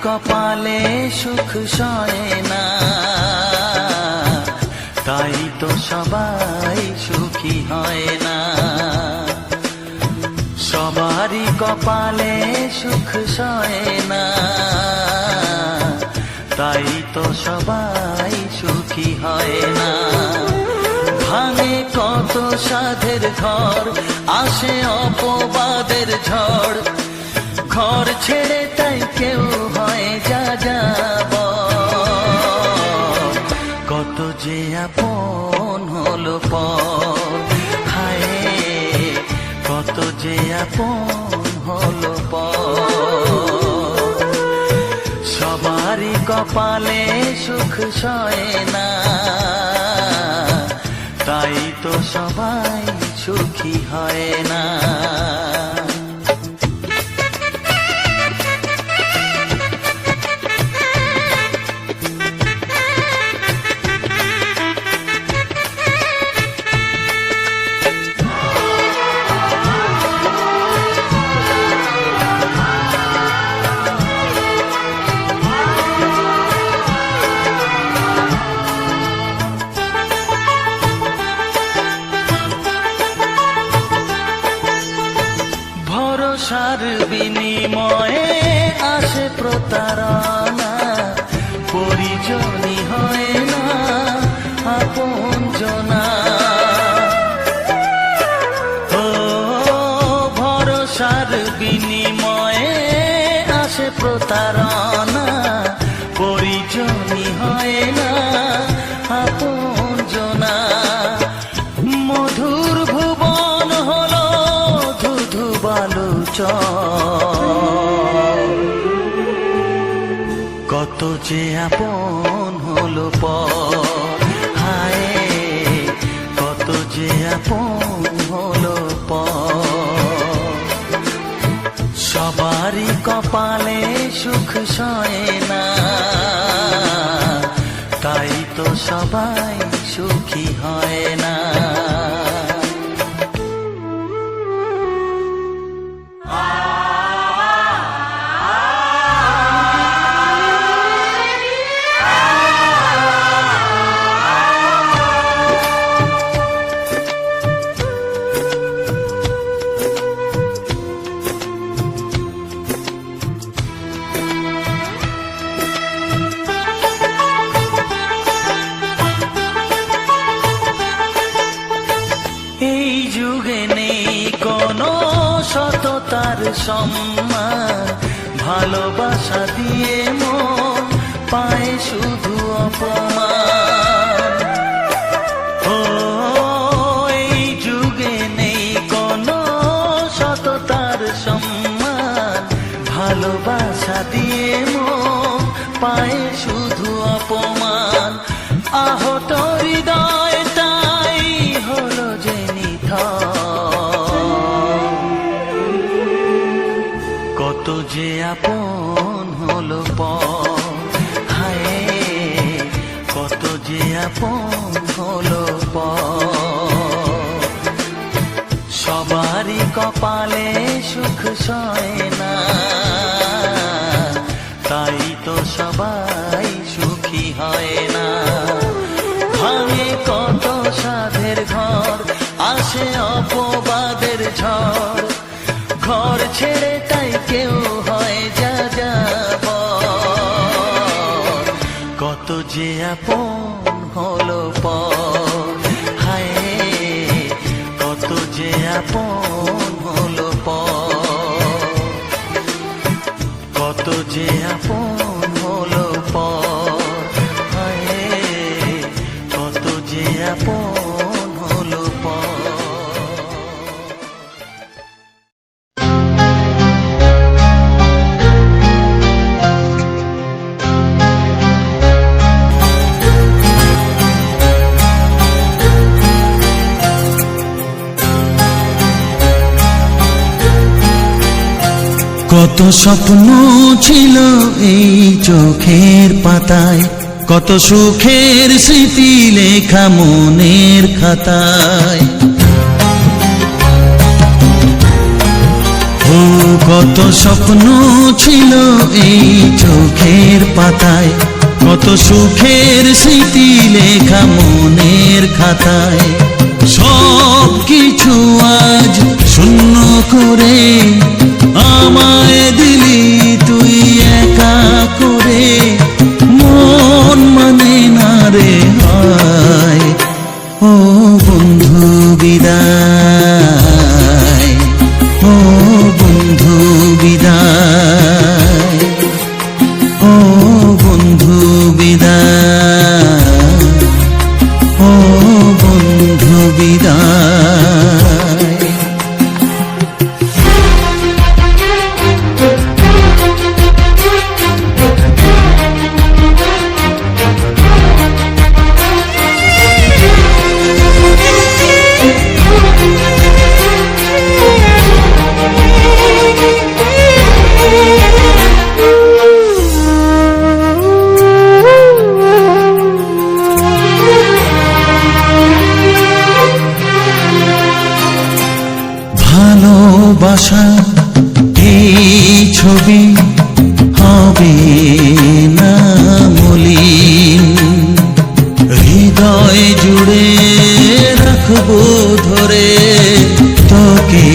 কপালে সুখ সয় না, তাই তো সবাই সুখী হয় না। সবারই কপালে সুখ সয় না, তাই তো সবাই সুখী হয় না। ভাঙে কত সাধের ঘর, আসে অপবাদের ঝড়, ঘর ছেড়ে তাই কেউ হয় যা যাব। কত যে আপন হলো পর, হায় কত যে আপন হলো পর। সবারই কপালে সুখ সয় না, তাই তো সবাই সুখী হয় না। ভরসার বিনিময়ে আসে প্রতারণা, পরিজনই হয় না আপনজনা। ও ভরসার বিনিময়ে আসে প্রতারণা, পরিজনই হয় না আপনজনা। মধুর ভুবন হলো ধুধু বালুচর, কত যে আপন হলো পর, হায় কত যে আপন হলো পর। সবারই কপালে সুখ সয় না, তাই তো সবাই সুখী হয় না। এই যুগে নেই কোনো সততার সম্মান, ভালোবাসা দিয়ে মন পায় শুধু অপমান। ও এই যুগে নেই কোনো সততার সম্মান, ভালোবাসা দিয়ে মন পায় শুধু অপমান। আহত হৃদয়টাই হলো যে কত যে আপন হলো পর, হায় কত যে আপন হলো পর। সবারই কপালে সুখ সয় না, তাই তো সবাই সুখী হয় না। ভাঙে কত সাধের ঘর, আসে অপবাদের ঝড়, ঘর ছেড়ে তাই কেউ হয় যা যাব। কত যে আপন হলো পর, হায় কত যে আপন হলো পর। কত যে আপন হলো পর, হায় কত যে আপন হলো পর। কত স্বপ্ন ছিল এই চোখের পাতায়, কত সুখের স্মৃতি লেখা মনের খাতায়। ও ও কত স্বপ্ন ছিল এই চোখের পাতায়, কত সুখের স্মৃতি লেখা মনের খাতায়। সব কিছু আজ শূন্য করে আমায় দিলি তুই একা করে, মন মানে না রে হয়। ও বন্ধু বিদায়, ও বন্ধু বিদায়, ও বন্ধু বিদায়, ও বন্ধু বিদায়। ভালোবাসা এই ছবি হবে না মলিন, হৃদয় জুড়ে রাখবো ধরে তোকে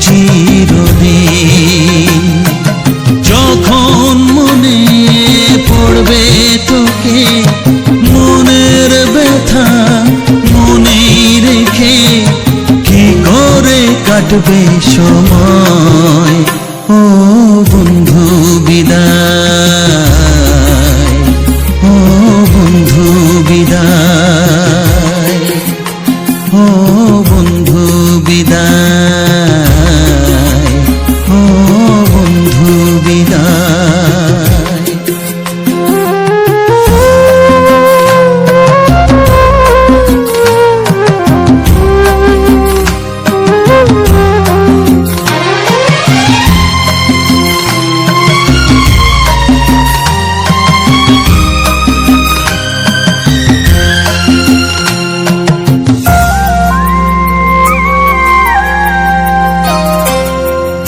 চিরদিন। যখন মনে পড়বে তোকে মনের ব্যথা মনেই রেখে, কি করে কাটবে সময়। ও বন্ধু বিদায়, ও বন্ধু বিদায়, ও বন্ধু বিদায়, ও বন্ধু বিদায়।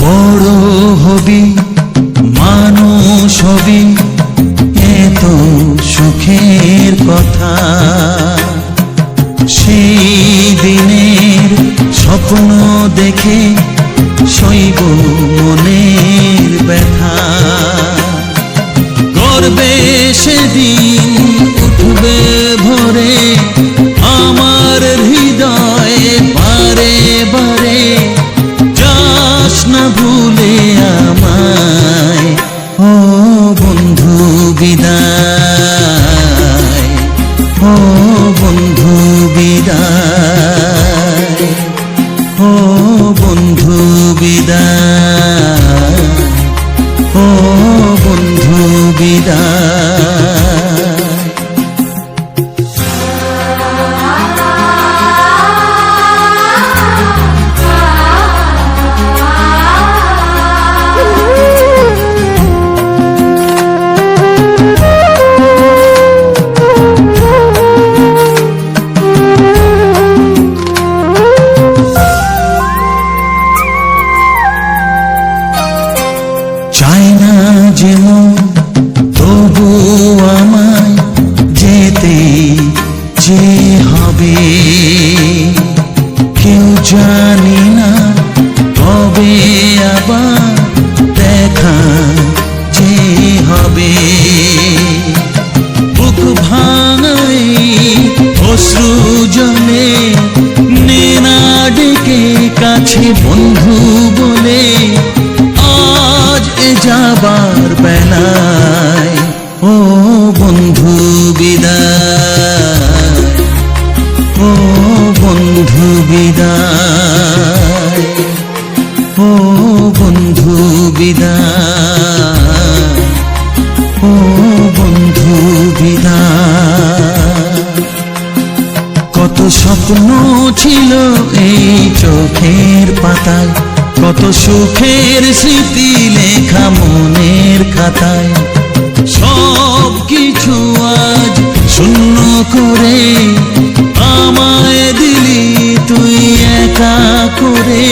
বড় হবি মানুষ হবি এত সুখের কথা, সেই দিনের স্বপ্ন দেখে সইব মনের ব্যথা। গর্বে সেদিন উঠবে ভরে আমার হৃদয়ে বারে বারে, যাস না ভুলে আমায়। ও বন্ধু বিদায়, ও বন্ধু বিদায়, ও বন্ধু বিদায়, ও বন্ধু বিদায়। চাই না যেমন তবু আমায় যেতে যে হবে, কেউ জানি না কবে আবার দেখা যে হবে। বুক ভাঙাই অশ্রু জলে নেনা ডেকে কাছে বন্ধু বলে, আজ এ যাবার বেলায়। ও বন্ধু বিদায়, ও বন্ধু বিদায়, ও বন্ধু বিদায়, ও বন্ধু বিদায়। কত স্বপ্ন ছিল এই চোখের পাতায়, কত সুখের স্মৃতি লেখা মনের খাতায়। সব কিছু আজ শূন্য করে আমায় দিলি তুই একা করে,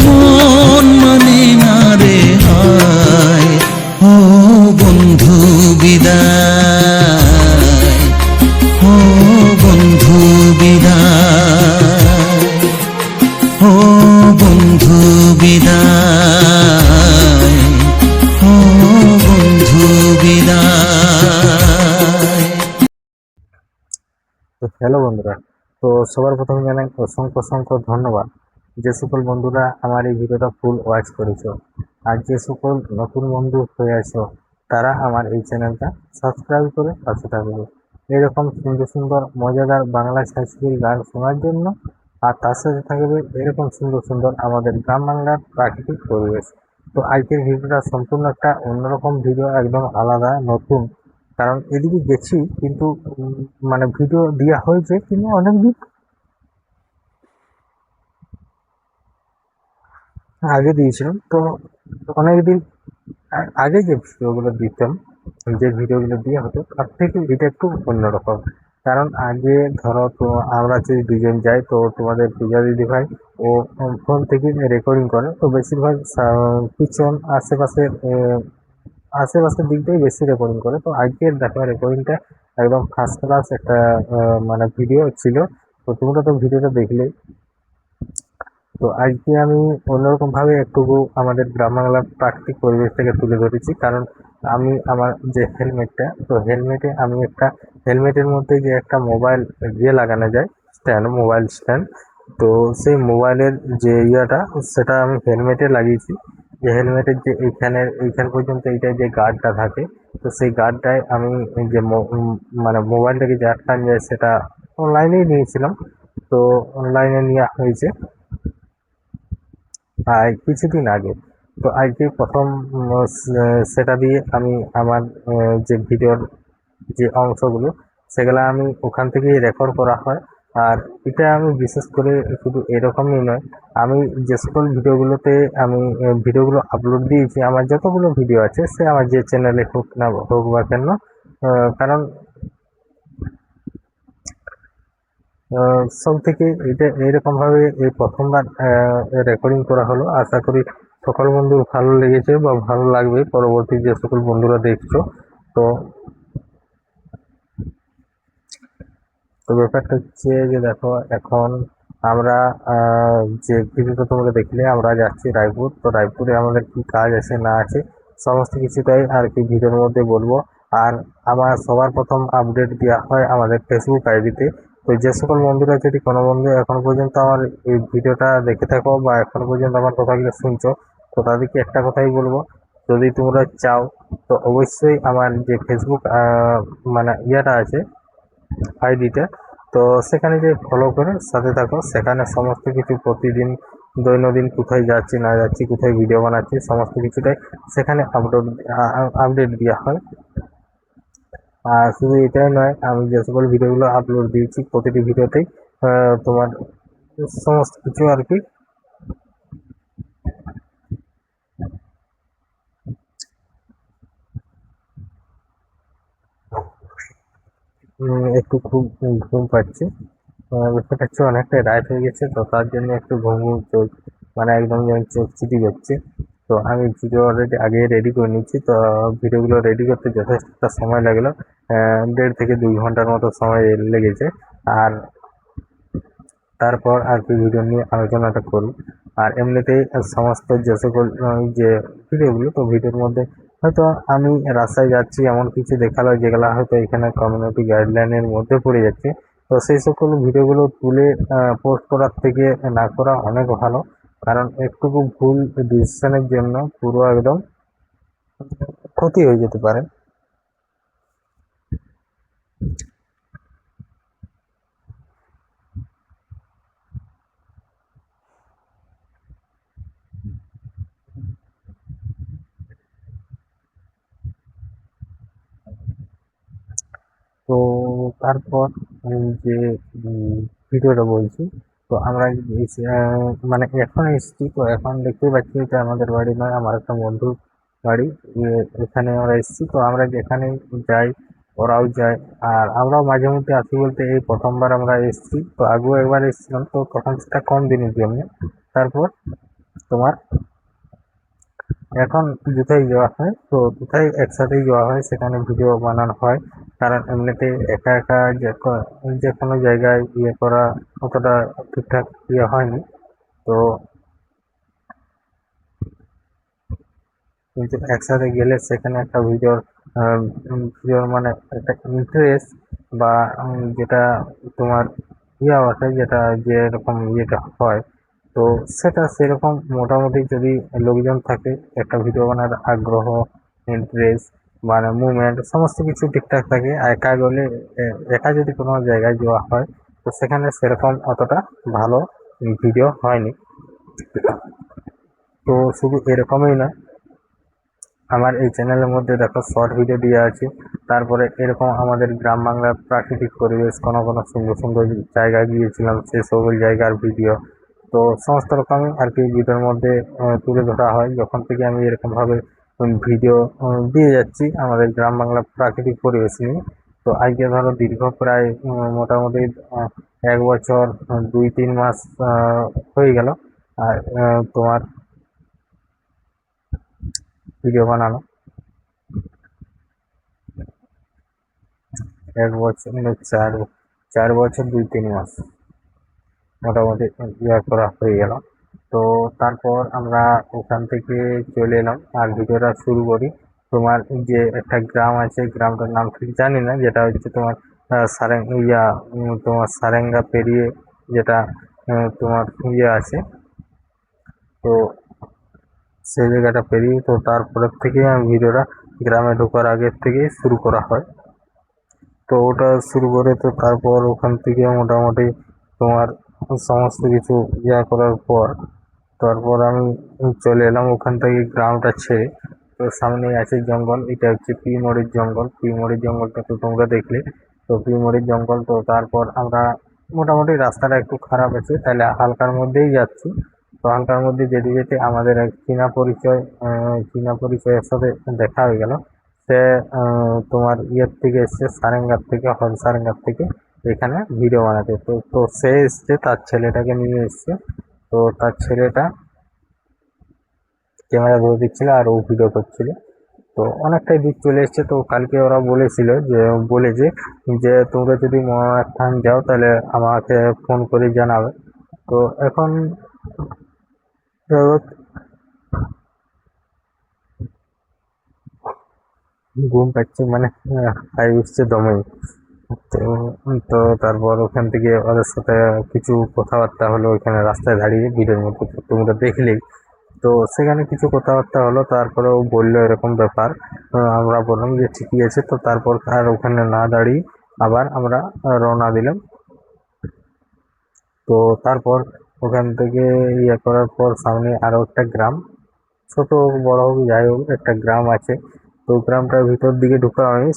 মন মানে হ্যালো বন্ধুরা, তো সবার প্রথমে জানাই অসংখ্য অসংখ্য ধন্যবাদ যে সকল বন্ধুরা আমার এই ভিডিওটা ফুল ওয়াচ করেছো। আর যে সকল নতুন বন্ধু হয়ে আছো তারা আমার এই চ্যানেলটা সাবস্ক্রাইব করে পাশে থাকবে এরকম সুন্দর সুন্দর মজাদার বাংলা সাংস্কৃতিক গান শোনার জন্য। আর তার সাথে থাকবে এরকম সুন্দর সুন্দর আমাদের গ্রাম বাংলার প্রাকৃতিক পরিবেশ। তো আজকের ভিডিওটা সম্পূর্ণ একটা অন্যরকম ভিডিও, একদম আলাদা নতুন। কারণ এদিকে গেছি কিন্তু মানে ভিডিও দেওয়া হয়েছে কিন্তু অনেকদিন আগে দিয়েছিলাম। তো অনেকদিন আগে যে ভিডিওগুলো দিতাম, যে ভিডিওগুলো দেওয়া হতো তার থেকে এটা একটু অন্যরকম। কারণ আগে ধরো তো আমরা যদি দুজন যাই তো তোমাদের পূজা দিদি ভাই ও ফোন থেকে রেকর্ডিং করে, তো বেশিরভাগ পিছন আশেপাশের আশেপাশের দিকটাই বেশি রেকর্ডিং করে। তো আজকের দেখো রেকর্ডিংটা একদম ফার্স্ট ক্লাস একটা মানে ভিডিও ছিল। তো তোমরা তো ভিডিওটা দেখলে। তো আজকে আমি অন্যরকম ভাবে একটু আমাদের গ্রাম বাংলার প্রাকৃতিক পরিবেশটাকে তুলে ধরেছি। কারণ আমি আমার যে হেলমেটটা, তো হেলমেটে আমি একটা হেলমেটের মধ্যে যে একটা মোবাইল লাগানো যায় স্ট্যান্ড, মোবাইল স্ট্যান্ড, তো সেই মোবাইলের যে ইয়াটা সেটা আমি হেলমেটে লাগিয়েছি। যে হেলমেটের যে এইখান পর্যন্ত এইটা যে গার্ডটা থাকে, তো সেই গার্ডটায় আমি যে মানে মোবাইলটাকে যে আটকানো যায় সেটা অনলাইনেই নিয়েছিলাম। তো অনলাইনে নেওয়া হয়েছে আর কিছুদিন আগে। তো আজকে প্রথম সেটা দিয়ে আমি আমার যে ভিডিওর যে অংশগুলো সেগুলো আমি ওখান থেকেই রেকর্ড করা হয়। আর এটা আমি বিশেষ করে শুধু এরকমই নয়, আমি যে সকল ভিডিওগুলোতে আমি ভিডিওগুলো আপলোড দিয়েছি, আমার যতগুলো ভিডিও আছে সে আমার যে চ্যানেলে হোক না হোক বা কেন, কারণ সব থেকে এটা এইরকমভাবে এই প্রথমবার রেকর্ডিং করা হলো। আশা করি সকল বন্ধুর ভালো লেগেছে বা ভালো লাগবে পরবর্তী যে সকল বন্ধুরা দেখছো। তো তো ব্যাপারটা হচ্ছে যে দেখো এখন আমরা যে ভিডিওটা তোমরা দেখলে আমরা যাচ্ছি রায়পুর। তো রায়পুরে আমাদের কি কাজ আছে না আছে সমস্ত কিছুটাই আর কি ভিডিওর মধ্যে বলবো। আর আমার সবার প্রথম আপডেট দেওয়া হয় আমাদের ফেসবুক আইডিতে। তো যে সকল বন্ধুরা যদি কোনো বন্ধু এখন পর্যন্ত আমার এই ভিডিওটা দেখে থাকো বা এখন পর্যন্ত আমার কথাগুলো শুনছো, তো তাদেরকে একটা কথাই বলবো, যদি তোমরা চাও তো অবশ্যই আমার যে ফেসবুক মানে ইয়েটা আছে আইডিটা, তো সেখানে যে ফলো করে সাথে থাকো। সেখানে সমস্ত কিছু প্রতিদিন দৈনন্দিন কোথায় যাচ্ছি না যাচ্ছি, কোথায় ভিডিও বানাচ্ছি সমস্ত কিছুটাই সেখানে আপডেট দেওয়া হয়। আর শুধু এটাই নয়, আমি যে সকল ভিডিওগুলো আপলোড দিয়েছি প্রতিটি ভিডিওতেই তোমার সমস্ত কিছু আর কি একটু খুব ঘুম পাচ্ছে। ব্যাপারটা হচ্ছে অনেকটাই রাত হয়ে গেছে, তো তার জন্য একটু ঘুম ঘুম চোখ, মানে একদম যেন চোখ চিটি যাচ্ছে। তো আমি ভিডিও অলরেডি আগে রেডি করে নিচ্ছি। তো ভিডিওগুলো রেডি করতে যথেষ্ট একটা সময় লাগলো, 1.5 থেকে 2 ঘন্টার মতো সময় লেগেছে। আর তারপর আর কি ভিডিও নিয়ে আলোচনাটা করি। আর এমনিতেই সমস্ত যে সকল যে ভিডিওগুলো, তো ভিডিওর মধ্যে হয়তো আমি রাস্তায় যাচ্ছি এমন কিছু দেখালো যেগুলো হয়তো এখানে কমিউনিটি গাইডলাইনের মধ্যে পড়ে যাচ্ছে, তো সেই সকল ভিডিওগুলো তুলে পোস্ট করার থেকে না করা অনেক ভালো। কারণ একটুকু ভুল ডিসিশনের জন্য পুরো একদম ক্ষতি হয়ে যেতে পারে। তো তারপর যে ভিডিওটা বলছি, তো আমরা মানে এখন এসেছি। তো এখন দেখতেই পাচ্ছি এটা আমাদের বাড়ি নয়, আমার একটা বন্ধুর বাড়ি। এখানে আমরা এসেছি, তো আমরা যেখানে যাই ওরাও যায়। আর আমরাও মাঝে মধ্যে আসি, বলতে এই প্রথমবার আমরা এসেছি। তো আগেও একবার এসেছিলাম, তো তখন সেটা কম দিনের জন্য। তারপর তোমার এখন যেথায় যাওয়া হয় তো কোথায় একসাথেই যাওয়া হয়, সেখানে ভিডিও বানানো হয়। কারণ এমনিতে একা একা যে কোনো জায়গায় ইয়ে করা অতটা ঠিকঠাক ইয়ে হয়নি। তো কিন্তু একসাথে গেলে সেখানে একটা ভিডিওর মানে একটা ইন্টারেস্ট বা যেটা তোমার ইয়ে আছে, যেটা যেরকম ইয়েটা হয়, তো সেটা সেরকম মোটামুটি যদি লোকজন থাকে, একটা ভিডিও বানার আগ্রহ, ইন্টারেস্ট, মানে মুভমেন্ট সমস্ত কিছু ঠিকঠাক থাকে, একা গেলে একা যদি কোনো জায়গায় যাওয়া হয়, তো সেখানে সেরকম অতটা ভালো ভিডিও হয়নি। তো শুধু এরকমই না, আমার এই চ্যানেলের মধ্যে দেখো শর্ট ভিডিও দেওয়া আছে, তারপরে এরকম আমাদের গ্রাম বাংলার প্রাকৃতিক পরিবেশ, কোনো কোনো সুন্দর সুন্দর জায়গায় গিয়েছিলাম সে সকল জায়গার ভিডিও, তো সমস্ত রকমই আর কি ভিডিওর মধ্যে তুলে ধরা হয়। যখন থেকে আমি এরকমভাবে ভিডিও দিয়ে যাচ্ছি আমাদের গ্রাম বাংলার প্রাকৃতিক পরিবেশ নিয়ে, তো আজকে ধরো দীর্ঘ প্রায় মোটামুটি 1 বছর 2-3 মাস হয়ে গেল আর তোমার ভিডিও বানানো। 1 বছর মানে 4 বছর 2-3 মাস মোটামুটি ইয়ে করা হয়ে গেল। তো তারপর আমরা ওখান থেকে চলে এলাম আর ভিডিওটা শুরু করি। তোমার যে একটা গ্রাম আছে, গ্রামটার নাম ঠিক জানি না, যেটা হচ্ছে তোমার তোমার সারেঙ্গা পেরিয়ে যেটা তোমার ইয়ে আছে, তো সেই জায়গাটা পেরিয়ে, তো তারপরের থেকে ভিডিওটা গ্রামে ঢোকার আগের থেকেই শুরু করা হয়। তো ওটা শুরু করে তো তারপর ওখান থেকে মোটামুটি তোমার সমস্ত কিছু ইয়া করার পর তারপর আমি চলে এলাম ওখান থেকে গ্রামটা ছেড়ে। তো সামনেই আছে জঙ্গল, এটা হচ্ছে পিমড়ির জঙ্গল। পিমড়ির জঙ্গলটা তো তোমরা দেখলে, তো পিমড়ির জঙ্গল। তো তারপর আমরা মোটামুটি রাস্তাটা একটু খারাপ আছে, তাহলে হালকার মধ্যেই যাচ্ছি। তো হালকার মধ্যে যেতে যেতে আমাদের এক চীনা পরিচয়ের সাথে দেখা হয়ে গেল। সে তোমার ইয়ের থেকে এসছে, সারেঙ্গার থেকে, সারেঙ্গার থেকে এখানে ভিডিও বানাতে। তো সে এসছে, তার ছেলেটাকে নিয়ে এসছে। তো তার ছেলেটা ক্যামেরা ধরে দিচ্ছিল আর ও ভিডিও করছিল। তো অনেকটাই দূর চলে এসছে। তো কালকে ওরা বলেছিল বলেছে যে তোমরা যদি মহাস্থান যাও তাহলে আমাকে ফোন করে জানাবে। তো এখন ঘুম পাচ্ছে, মানে হাই উঠছে দমে। তো তো তারপর ওখান থেকে ওদের সাথে কিছু কথাবার্তা হলো ওইখানে রাস্তায় দাঁড়িয়ে, ভিডিওর মধ্যে তো তোমরা দেখলেই। তো সেখানে কিছু কথাবার্তা হলো, তারপরে ও বললো এরকম ব্যাপার। আমরা বললাম যে ঠিকই আছে। তো তারপর আর ওখানে না দাঁড়িয়ে আবার আমরা রওনা দিলাম। তো তারপর ওখান থেকে ইয়ে করার পর সামনে আরো একটা গ্রাম, ছোট হোক বড় হোক যাই হোক একটা গ্রাম আছে। তো গ্রামটার ভিতর দিকে ঢোকা হয়নি,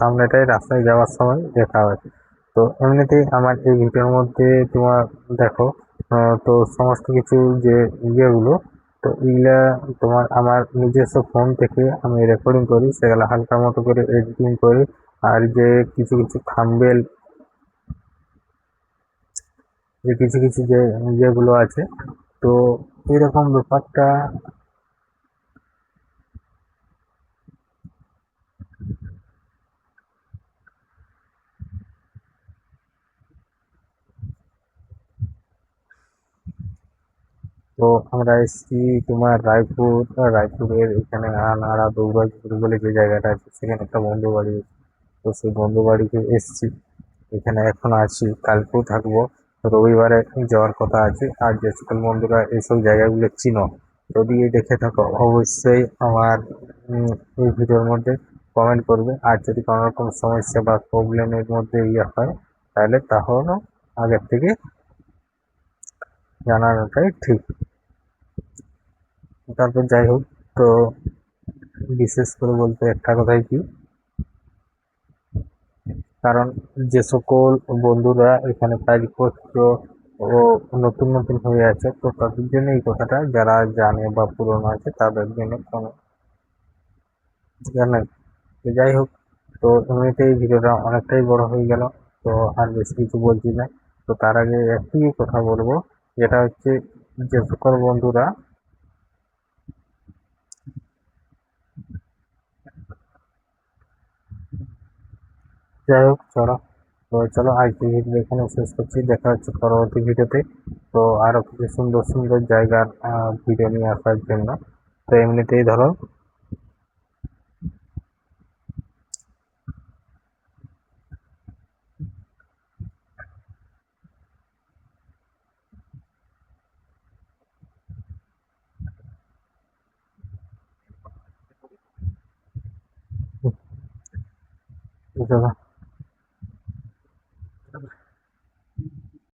সামনেটায় রাস্তায় যাওয়ার সময় দেখা হয়। তো এমনিতেই আমার এই ভিডিওর মধ্যে তোমার দেখো তো সমস্ত কিছু যে ইয়েগুলো, তো এগুলা তোমার আমার নিজস্ব ফোন থেকে আমি রেকর্ডিং করি, সেগুলো হালকা মতো করে এডিটিং করি। আর যে কিছু কিছু থাম্বনেল, যে কিছু কিছু যে ইয়েগুলো আছে, তো এরকম ব্যাপারটা। তো আমরা এসেছি তোমার রায়পুরের এখানে আনাড়া দুর্গাপুর বলে যে জায়গাটা আছে, সেখানে একটা বন্ধু বাড়ি আছে। তো সেই বন্ধু বাড়িতে এসেছি, এখানে এখন আছি, কালকেও থাকবো। রবিবারে যাওয়ার কথা আছে। আর যে সকল বন্ধুরা এইসব জায়গাগুলো চিনো, যদি দেখে থাকো অবশ্যই আমার এই ভিডিওর মধ্যে কমেন্ট করবে। আর যদি কোনো রকম সমস্যা বা প্রবলেমের মধ্যে ইয়ে হয়, তাহলে আগের থেকে জানানোটাই ঠিক। তারপর যাই হোক, তো বিশেষ করে বলতে একটা কথাই কি, কারণ যে সকল বন্ধুরা এখানে কাজ করছো ও নতুন নতুন হয়ে আছে, তো তাদের জন্য এই কথাটা, যারা জানে বা পুরনো আছে তাদের জন্য কোনো জানেন। তো যাই হোক, তো এমনিতেই ভিডিওটা অনেকটাই বড় হয়ে গেল, তো আর বেশি কিছু বলছি না। তো তার আগে একটি কথা বলবো, যেটা হচ্ছে যে সকল বন্ধুরা, যাই হোক চলো, তো চলো আজকে ভিডিও এখানে শেষ করছি। দেখা হচ্ছে পরবর্তী ভিডিওতে। তো আরো কিছু সুন্দর সুন্দর জায়গার ভিডিও নিয়ে আসার জন্য। তো এমনিতেই ধরো চলো